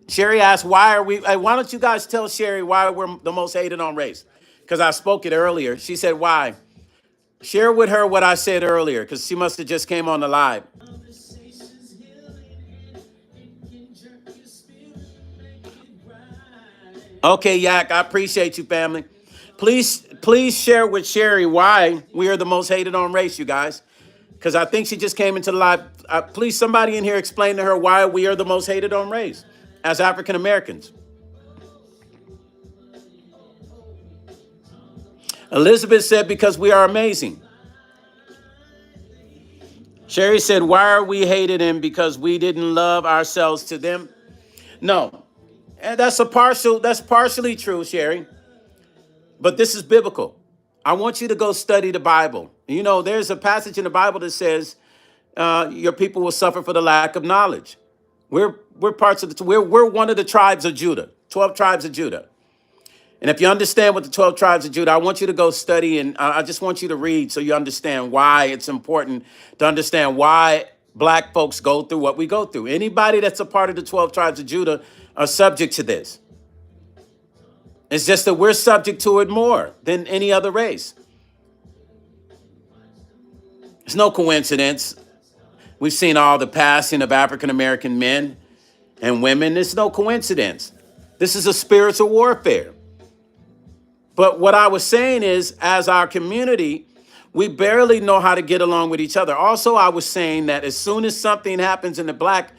Sherry asked, why don't you guys tell Sherry why we're the most hated on race? Because I spoke it earlier. She said, why? Share with her what I said earlier, because she must have just came on the live. Okay, Yak, I appreciate you, family. Please share with Sherry why we are the most hated on race, you guys. Because I think she just came into the live. Please, somebody in here explain to her why we are the most hated on race as African Americans. Elizabeth said, because we are amazing. Sherry said, why are we hated and because we didn't love ourselves to them? No, and that's partially true, Sherry. But this is biblical. I want you to go study the Bible. You know, there's a passage in the Bible that says your people will suffer for the lack of knowledge. We're one of the tribes of Judah, 12 tribes of Judah. And if you understand what the 12 tribes of Judah, I want you to go study, and I just want you to read so you understand why it's important to understand why black folks go through what we go through. Anybody that's a part of the 12 tribes of Judah are subject to this. It's just that we're subject to it more than any other race. It's no coincidence. We've seen all the passing of African-American men and women. It's no coincidence. This is a spiritual warfare. But what I was saying is, as our community, we barely know how to get along with each other. Also, I was saying that as soon as something happens in the black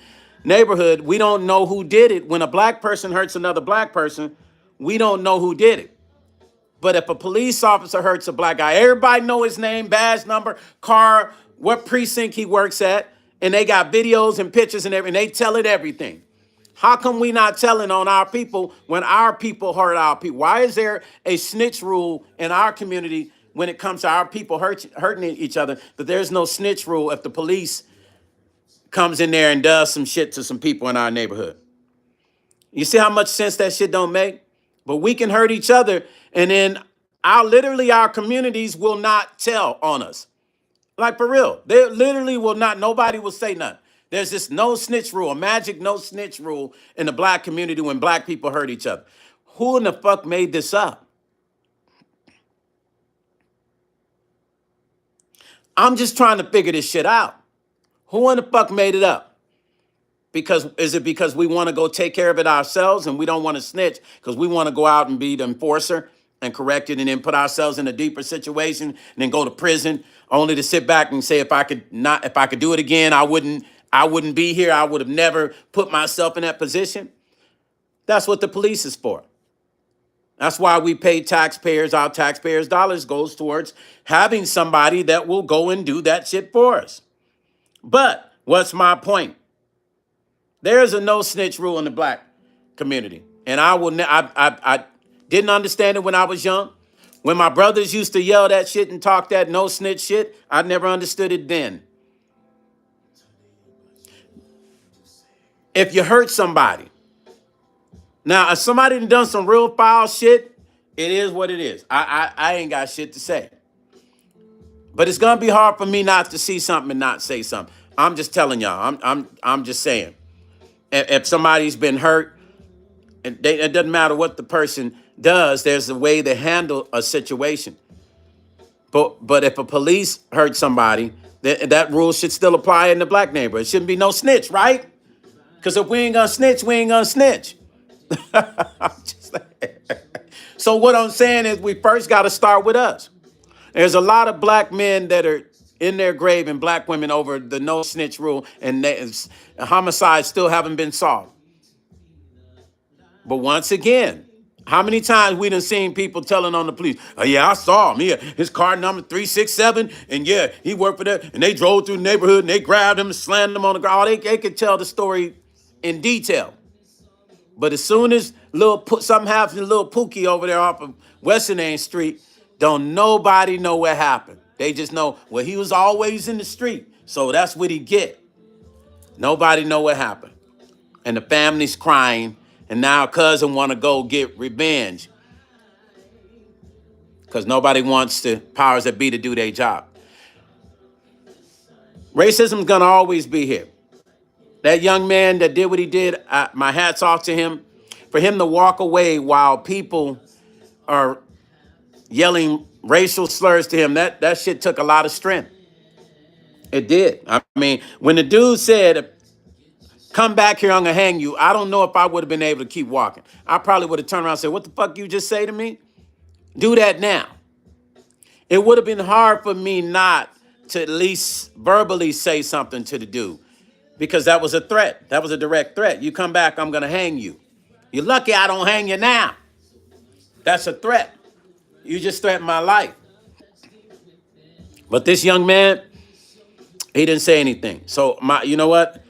neighborhood, we don't know who did it. When a black person hurts another black person, we don't know who did it. But if a police officer hurts a black guy, everybody know his name, badge number, car, what precinct he works at, and they got videos and pictures and everything. They tell it everything. How come we not telling on our people when our people hurt our people? Why is there a snitch rule in our community when it comes to our people hurting each other, but there's no snitch rule if the police comes in there and does some shit to some people in our neighborhood? You see how much sense that shit don't make? But we can hurt each other, and then our communities will not tell on us. Like for real. They literally will not, nobody will say nothing. There's this no snitch rule, a magic no snitch rule in the black community when black people hurt each other. Who in the fuck made this up? I'm just trying to figure this shit out. Who in the fuck made it up? Is it because we want to go take care of it ourselves and we don't want to snitch because we want to go out and be the enforcer and correct it and then put ourselves in a deeper situation and then go to prison only to sit back and say if I could do it again, I wouldn't be here. I would have never put myself in that position. That's what the police is for. That's why we pay taxpayers. Our taxpayers' dollars goes towards having somebody that will go and do that shit for us. But what's my point? There's a no snitch rule in the black community. And I didn't understand it when I was young. When my brothers used to yell that shit and talk that no snitch shit, I never understood it then. If you hurt somebody, now if somebody done some real foul shit, it is what it is. I ain't got shit to say. But it's gonna be hard for me not to see something and not say something. I'm just telling y'all. I'm just saying. If somebody's been hurt, it doesn't matter what the person does, there's a way to handle a situation. But if a police hurt somebody, that rule should still apply in the black neighborhood. It shouldn't be no snitch, right? Because if we ain't gonna snitch, we ain't gonna snitch. So what I'm saying is we first got to start with us. There's a lot of black men that are in their grave and black women over the no snitch rule, and homicides still haven't been solved. But once again, how many times we done seen people telling on the police, oh yeah, I saw him, yeah, his car number 367, and yeah, he worked for that, and they drove through the neighborhood and they grabbed him and slammed him on the ground. They could tell the story in detail. But as soon as something happens to little Pookie over there off of Western Main Street, don't nobody know what happened. They just know, well, he was always in the street, so that's what he get. Nobody know what happened. And the family's crying, and now cousin want to go get revenge because nobody wants the powers that be to do their job. Racism's going to always be here. That young man that did what he did, my hat's off to him. For him to walk away while people are yelling racial slurs to him, that shit took a lot of strength. It did. I mean, when the dude said, come back here, I'm going to hang you, I don't know if I would have been able to keep walking. I probably would have turned around and said, what the fuck you just say to me? Do that now. It would have been hard for me not to at least verbally say something to the dude because that was a threat. That was a direct threat. You come back, I'm going to hang you. You're lucky I don't hang you now. That's a threat. You just threatened my life. But this young man, he didn't say anything. So, you know what?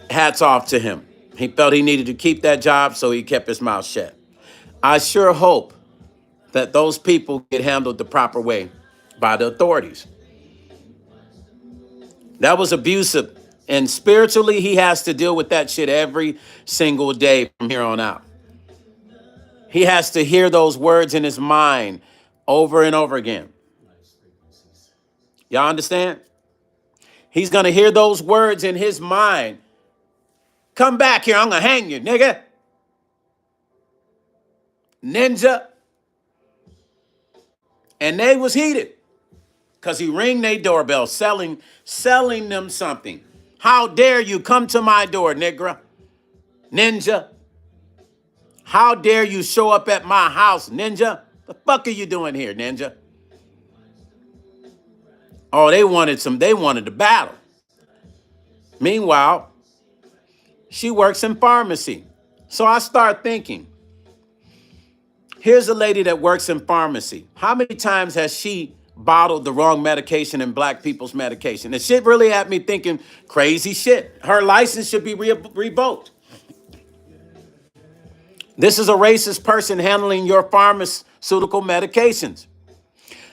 Hats off to him. He felt he needed to keep that job, so he kept his mouth shut. I sure hope that those people get handled the proper way by the authorities. That was abusive. And spiritually, he has to deal with that shit every single day from here on out. He has to hear those words in his mind over and over again. Y'all understand? He's going to hear those words in his mind. Come back here, I'm going to hang you, nigga. Ninja. And they was heated because he rang their doorbell selling them something. How dare you come to my door, nigga? Ninja. How dare you show up at my house, ninja? The fuck are you doing here, ninja? Oh, they wanted the battle. Meanwhile, she works in pharmacy. So I start thinking, here's a lady that works in pharmacy. How many times has she bottled the wrong medication in black people's medication? And shit really had me thinking crazy shit. Her license should be revoked. This is a racist person handling your pharmaceutical medications.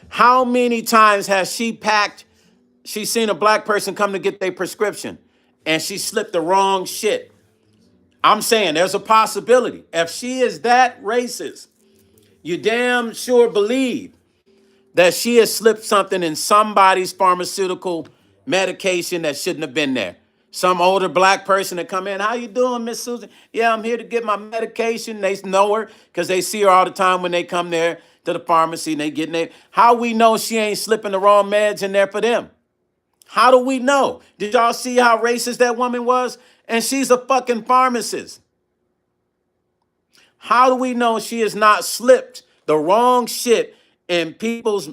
How many times has she's seen a black person come to get their prescription and she slipped the wrong shit? I'm saying there's a possibility. If she is that racist, you damn sure believe that she has slipped something in somebody's pharmaceutical medication that shouldn't have been there. Some older black person that come in, how you doing, Miss Susan? Yeah, I'm here to get my medication. They know her because they see her all the time when they come there to the pharmacy and they getting it. How we know she ain't slipping the wrong meds in there for them? How do we know? Did y'all see how racist that woman was? And she's a fucking pharmacist. How do we know she has not slipped the wrong shit in people's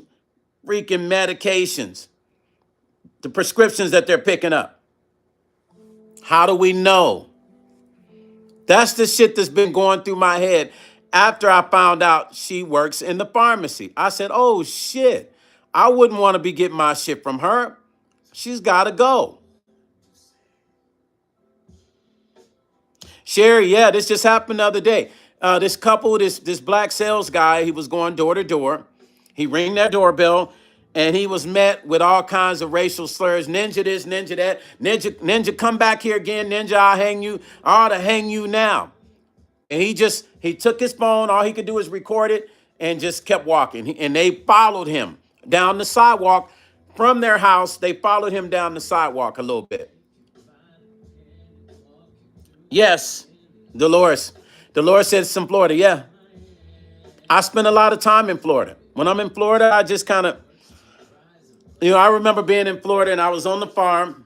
freaking medications, the prescriptions that they're picking up? How do we know? That's the shit that's been going through my head after I found out she works in the pharmacy. I said, oh shit, I wouldn't want to be getting my shit from her. She's got to go. Sherry, yeah, this just happened the other day. This couple, this black sales guy, he was going door to door. He rang their doorbell, and he was met with all kinds of racial slurs. Ninja this, ninja that. Ninja, come back here again. Ninja, I'll hang you. I ought to hang you now. And he took his phone. All he could do is record it and just kept walking. And they followed him down the sidewalk from their house. They followed him down the sidewalk a little bit. Yes, Dolores. Dolores said it's in Florida. Yeah. I spend a lot of time in Florida. When I'm in Florida, I just kind of, I remember being in Florida and I was on the farm,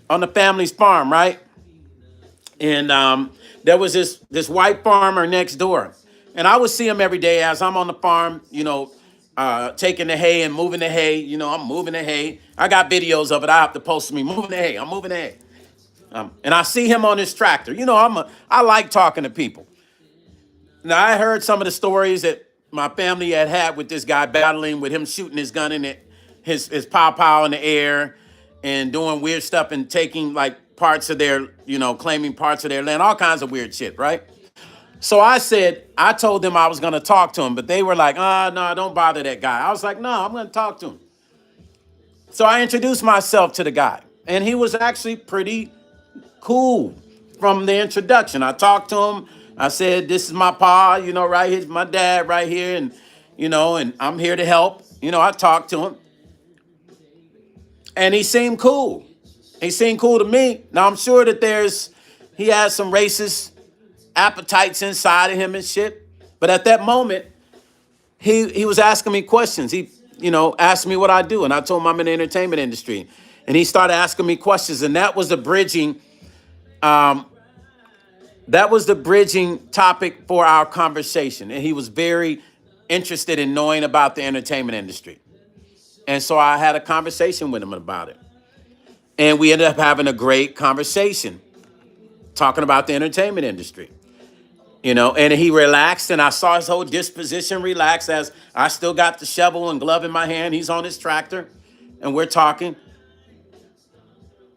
on the family's farm, right? And there was this white farmer next door. And I would see him every day as I'm on the farm, taking the hay and moving the hay. I'm moving the hay. I got videos of it. I have to post me moving the hay. I'm moving the hay. And I see him on his tractor. I like talking to people. Now, I heard some of the stories that my family had with this guy battling with him shooting his gun in it, his pow in the air and doing weird stuff and taking like parts of their, claiming parts of their land, all kinds of weird shit, right? So I told them I was going to talk to him, but they were like, no, don't bother that guy. I was like, no, I'm going to talk to him. So I introduced myself to the guy, and he was actually pretty cool from the introduction. I talked to him. I said, this is my pa, right here's my dad right here. And, and I'm here to help. I talked to him. And he seemed cool. He seemed cool to me. Now, I'm sure that he has some racist appetites inside of him and shit. But at that moment, he was asking me questions. He, asked me what I do. And I told him I'm in the entertainment industry. And he started asking me questions. And that was the bridging topic for our conversation. And he was very interested in knowing about the entertainment industry. And so I had a conversation with him about it. And we ended up having a great conversation talking about the entertainment industry. And he relaxed, and I saw his whole disposition relax as I still got the shovel and glove in my hand. He's on his tractor, and we're talking.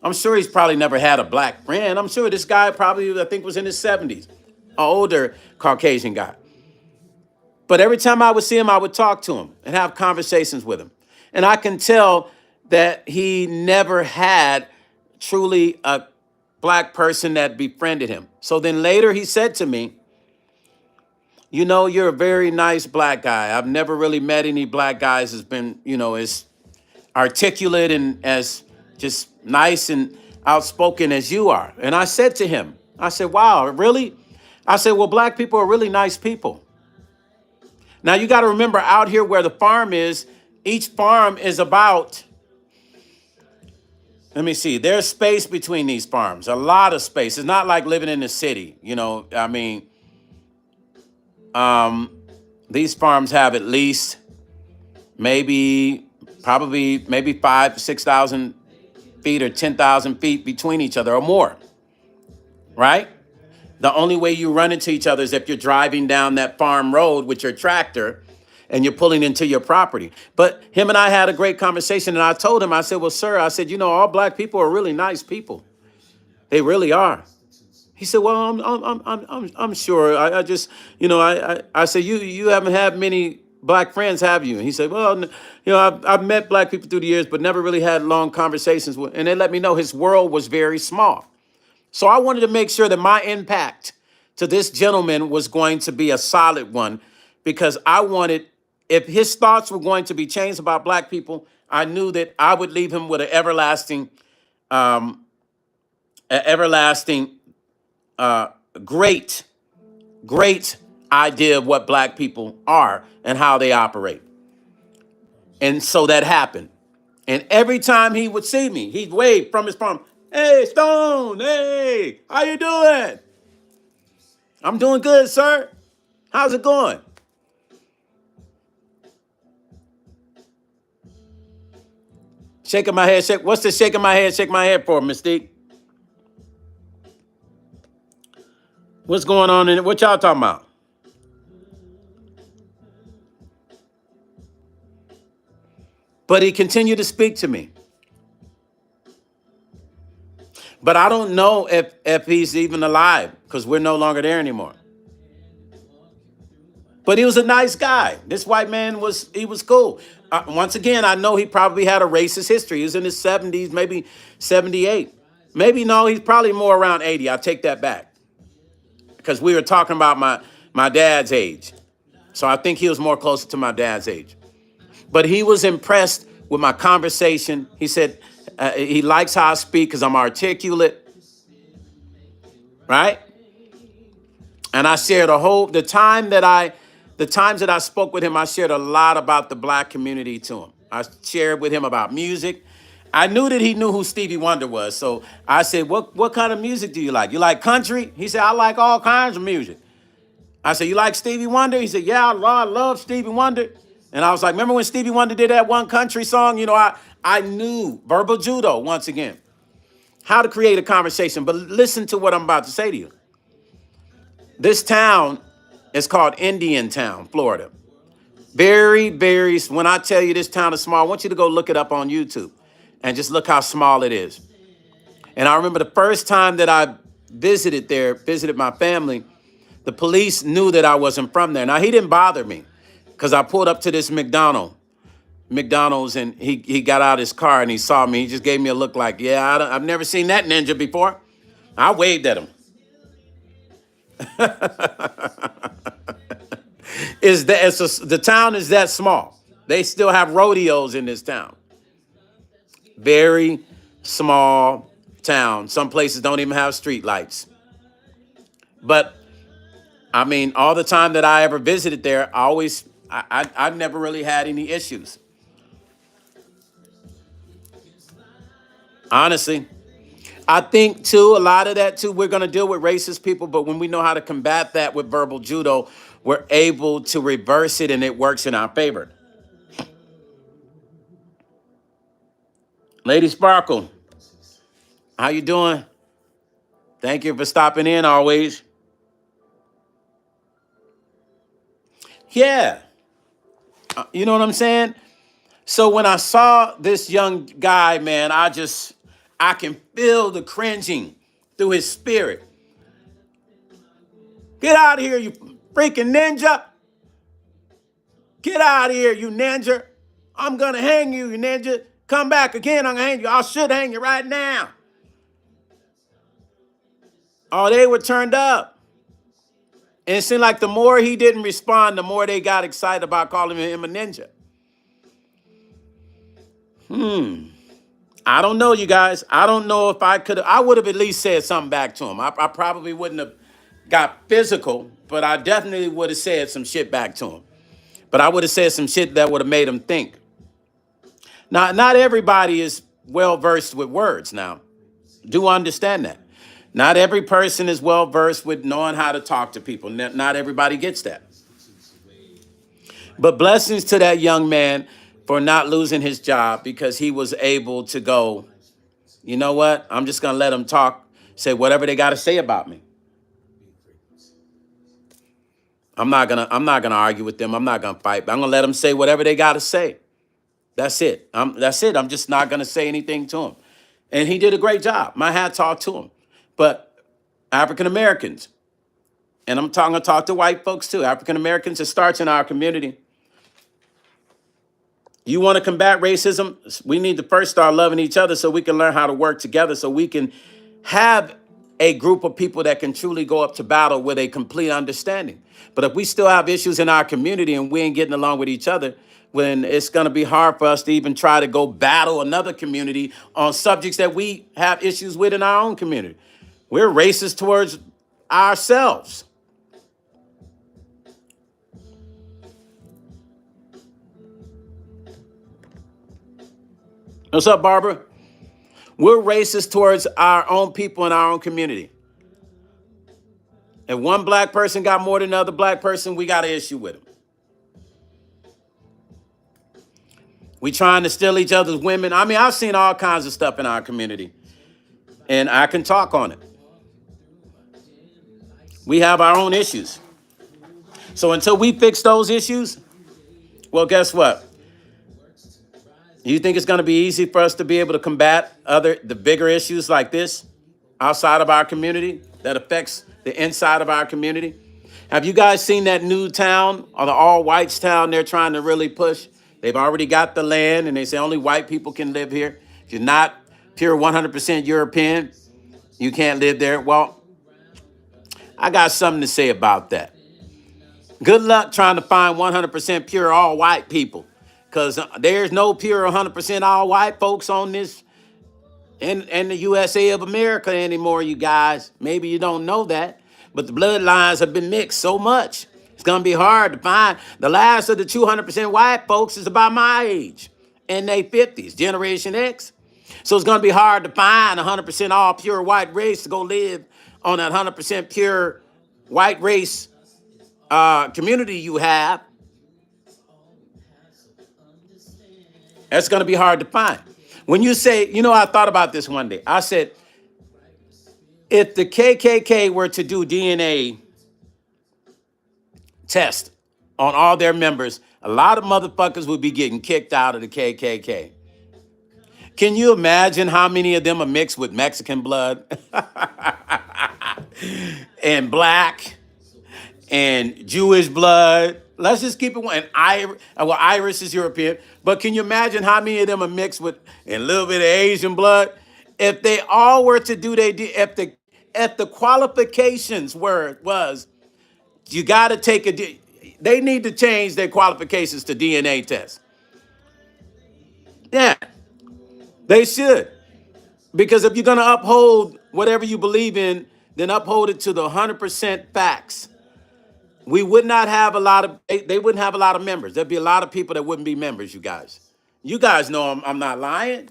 I'm sure he's probably never had a black friend. I'm sure this guy probably, I think, was in his 70s, an older Caucasian guy. But every time I would see him, I would talk to him and have conversations with him. And I can tell that he never had truly a black person that befriended him. So then later he said to me, you're a very nice black guy. I've never really met any black guys that's been, as articulate and as just nice and outspoken as you are. And I said to him, I said, wow, really? I said, well, black people are really nice people. Now, you got to remember out here where the farm is, each farm is about, let me see, there's space between these farms, a lot of space. It's not like living in the city. These farms have at least maybe 5,000 to 6,000 feet or 10,000 feet between each other or more, right? The only way you run into each other is if you're driving down that farm road with your tractor and you're pulling into your property. But him and I had a great conversation, and I told him, I said, well, sir, I said, all black people are really nice people. They really are. He said, well, I'm sure. I just, I said, you haven't had many black friends, have you? And he said, well, I've met black people through the years, but never really had long conversations with, and they let me know his world was very small. So I wanted to make sure that my impact to this gentleman was going to be a solid one, because I wanted, if his thoughts were going to be changed about black people, I knew that I would leave him with an everlasting, um, great, great idea of what black people are and how they operate. And so that happened. And every time he would see me, he'd wave from his palm. Hey, Stone, hey, how you doing? I'm doing good, sir. How's it going? Shaking my head, what's the shaking my head for, Mystique? What's going on in it? What y'all talking about? But he continued to speak to me. But I don't know if he's even alive, because we're no longer there anymore. But he was a nice guy. This white man was cool. Once again, I know he probably had a racist history. He was in his 70s, maybe 78. Maybe no, he's probably more around 80. I'll take that back. Because we were talking about my dad's age. So I think he was more closer to my dad's age. But he was impressed with my conversation. He said he likes how I speak because I'm articulate. Right? And I shared the times that I spoke with him, I shared a lot about the black community to him. I shared with him about music. I knew that he knew who Stevie Wonder was. So I said, what kind of music do you like? You like country? He said, I like all kinds of music. I said, you like Stevie Wonder? He said, yeah, I love Stevie Wonder. And I was like, remember when Stevie Wonder did that one country song? You know, I knew verbal judo, once again, how to create a conversation. But listen to what I'm about to say to you. This town is called Indiantown, Florida. Very, very, when I tell you this town is small, I want you to go look it up on YouTube and just look how small it is. And I remember the first time that I visited my family, the police knew that I wasn't from there. Now, he didn't bother me because I pulled up to this McDonald's, and he got out his car and he saw me. He just gave me a look like, yeah, I've never seen that ninja before. I waved at him. The town is that small. They still have rodeos in this town. Very small town. Some places don't even have street lights. But I mean, all the time that I ever visited there, I've never really had any issues. Honestly. I think, too, a lot of that, too, we're going to deal with racist people, but when we know how to combat that with verbal judo, we're able to reverse it, and it works in our favor. Lady Sparkle, how you doing? Thank you for stopping in always. Yeah. You know what I'm saying? So when I saw this young guy, man, I can feel the cringing through his spirit. Get out of here, you freaking ninja. Get out of here, you ninja. I'm going to hang you, you ninja. Come back again, I'm going to hang you. I should hang you right now. Oh, they were turned up. And it seemed like the more he didn't respond, the more they got excited about calling him a ninja. I don't know, you guys. I don't know if I would have at least said something back to him. I probably wouldn't have got physical, but I definitely would have said some shit back to him. But I would have said some shit that would have made him think. Now, not everybody is well-versed with words now. Do understand that. Not every person is well-versed with knowing how to talk to people. Not everybody gets that. But blessings to that young man for not losing his job, because he was able to go, you know what? I'm just going to let them talk, say whatever they got to say about me. I'm not going to argue with them. I'm not going to fight. I'm going to let them say whatever they got to say. That's it. That's it. I'm just not going to say anything to him. And he did a great job. My hat's off to him. But African Americans, and I'm going to talk to white folks too. African Americans, it starts in our community. You want to combat racism? We need to first start loving each other so we can learn how to work together, so we can have a group of people that can truly go up to battle with a complete understanding. But if we still have issues in our community and we ain't getting along with each other, when it's going to be hard for us to even try to go battle another community on subjects that we have issues with in our own community. We're racist towards ourselves. What's up, Barbara? We're racist towards our own people in our own community. If one black person got more than another black person, we got an issue with them. We trying to steal each other's women. I mean, I've seen all kinds of stuff in our community, and I can talk on it. We have our own issues. So until we fix those issues, well, guess what? You think it's going to be easy for us to be able to combat the bigger issues like this outside of our community that affects the inside of our community? Have you guys seen that new town, or the all whites town they're trying to really push? They've already got the land and they say only white people can live here. If you're not pure 100% European, you can't live there. Well, I got something to say about that. Good luck trying to find 100% pure all white people, because there's no pure 100% all white folks on this in the USA of America anymore, you guys. Maybe you don't know that, but the bloodlines have been mixed so much. It's going to be hard to find. The last of the 200% white folks is about my age, in their 50s, Generation X. So it's going to be hard to find 100% all pure white race to go live on that 100% pure white race community you have. That's going to be hard to find. When you say, I thought about this one day. I said, if the KKK were to do DNA test on all their members, a lot of motherfuckers would be getting kicked out of the KKK. Can you imagine how many of them are mixed with Mexican blood and black and Jewish blood? Let's just keep it one. And Irish is European, but can you imagine how many of them are mixed with a little bit of Asian blood? If they all were to do if the qualifications was you got to take they need to change their qualifications to DNA tests. Yeah, they should. Because if you're going to uphold whatever you believe in, then uphold it to the 100% facts. We would not have they wouldn't have a lot of members. There'd be a lot of people that wouldn't be members, you guys. You guys know I'm not lying.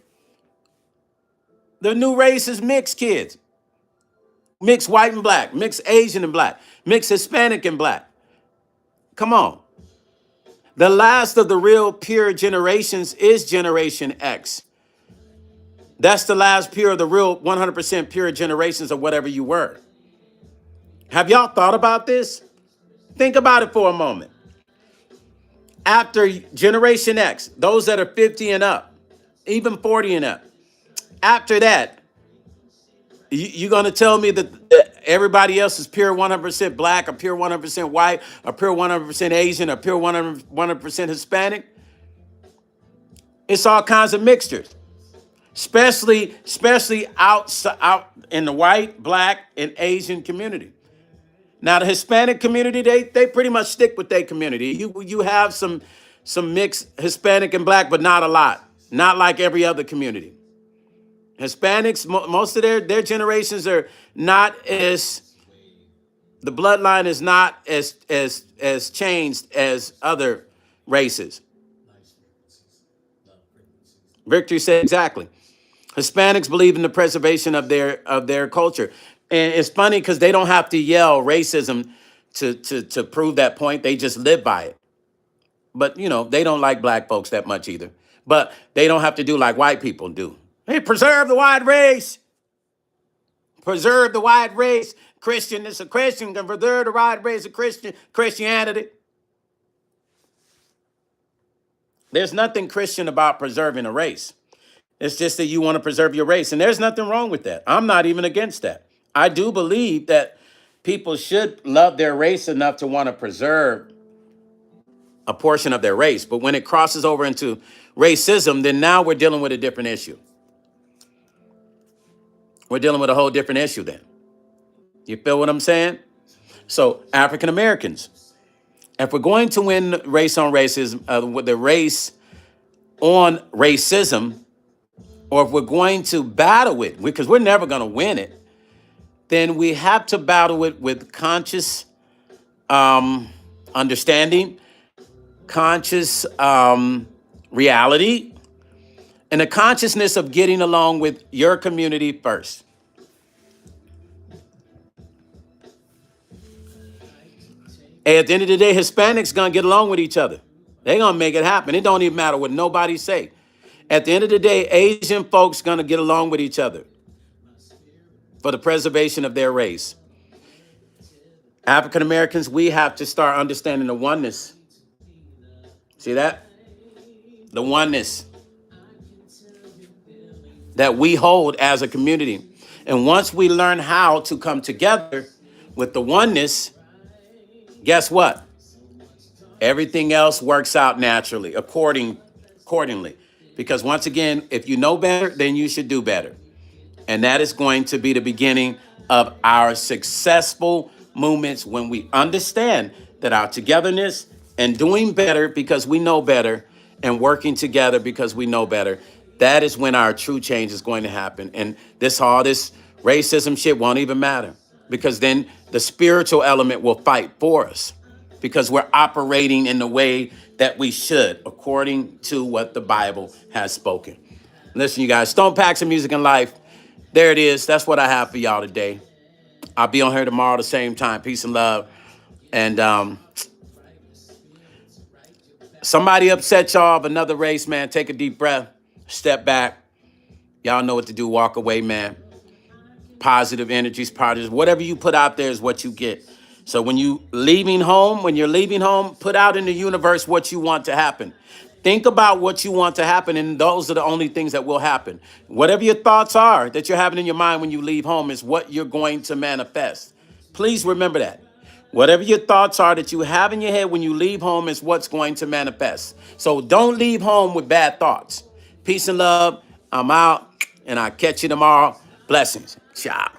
The new race is mixed kids. Mixed white and black, mixed Asian and black, mixed Hispanic and black. Come on. The last of the real pure generations is Generation X. That's the last pure, the real 100% pure generations of whatever you were. Have y'all thought about this? Think about it for a moment. After Generation X, those that are 50 and up, even 40 and up, after that, you're going to tell me that everybody else is pure 100% black, or pure 100% white, or pure 100% Asian, or pure 100% Hispanic? It's all kinds of mixtures, especially out in the white, black, and Asian community. Now, the Hispanic community, they pretty much stick with their community. You have some mixed Hispanic and black, but not a lot. Not like every other community. Hispanics, most of their generations are not as, the bloodline is not as changed as other races. Victory said exactly. Hispanics believe in the preservation of their culture. And it's funny because they don't have to yell racism to prove that point. They just live by it. But, they don't like black folks that much either. But they don't have to do like white people do. Hey, preserve the white race. Preserve the white race. Christian is a Christian. Can preserve the white race of Christianity. There's nothing Christian about preserving a race. It's just that you want to preserve your race. And there's nothing wrong with that. I'm not even against that. I do believe that people should love their race enough to want to preserve a portion of their race. But when it crosses over into racism, then now we're dealing with a different issue. We're dealing with a whole different issue then. You feel what I'm saying? So African Americans, if we're going to win race on racism, with the race on racism, or if we're going to battle it, because we're never going to win it, then we have to battle it with conscious understanding, conscious reality, and the consciousness of getting along with your community first. Hey, at the end of the day, Hispanics gonna get along with each other. They're gonna make it happen. It don't even matter what nobody say. At the end of the day, Asian folks gonna get along with each other for the preservation of their race. African Americans, we have to start understanding the oneness. See that? The oneness that we hold as a community. And once we learn how to come together with the oneness, guess what? Everything else works out naturally, accordingly. Because once again, if you know better, then you should do better. And that is going to be the beginning of our successful movements when we understand that our togetherness and doing better because we know better and working together because we know better, that is when our true change is going to happen. And all this racism shit won't even matter, because then the spiritual element will fight for us, because we're operating in the way that we should, according to what the Bible has spoken. Listen, you guys, Stone Paxton Music and Life. There it is. That's what I have for y'all today. I'll be on here tomorrow at the same time. Peace and love. And somebody upset y'all of another race, man. Take a deep breath. Step back. Y'all know what to do. Walk away, man. Positive energies, positive. Whatever you put out there is what you get. So when you're leaving home, put out in the universe what you want to happen. Think about what you want to happen, and those are the only things that will happen. Whatever your thoughts are that you're having in your mind when you leave home is what you're going to manifest. Please remember that. Whatever your thoughts are that you have in your head when you leave home is what's going to manifest. So don't leave home with bad thoughts. Peace and love. I'm out, and I'll catch you tomorrow. Blessings. Ciao.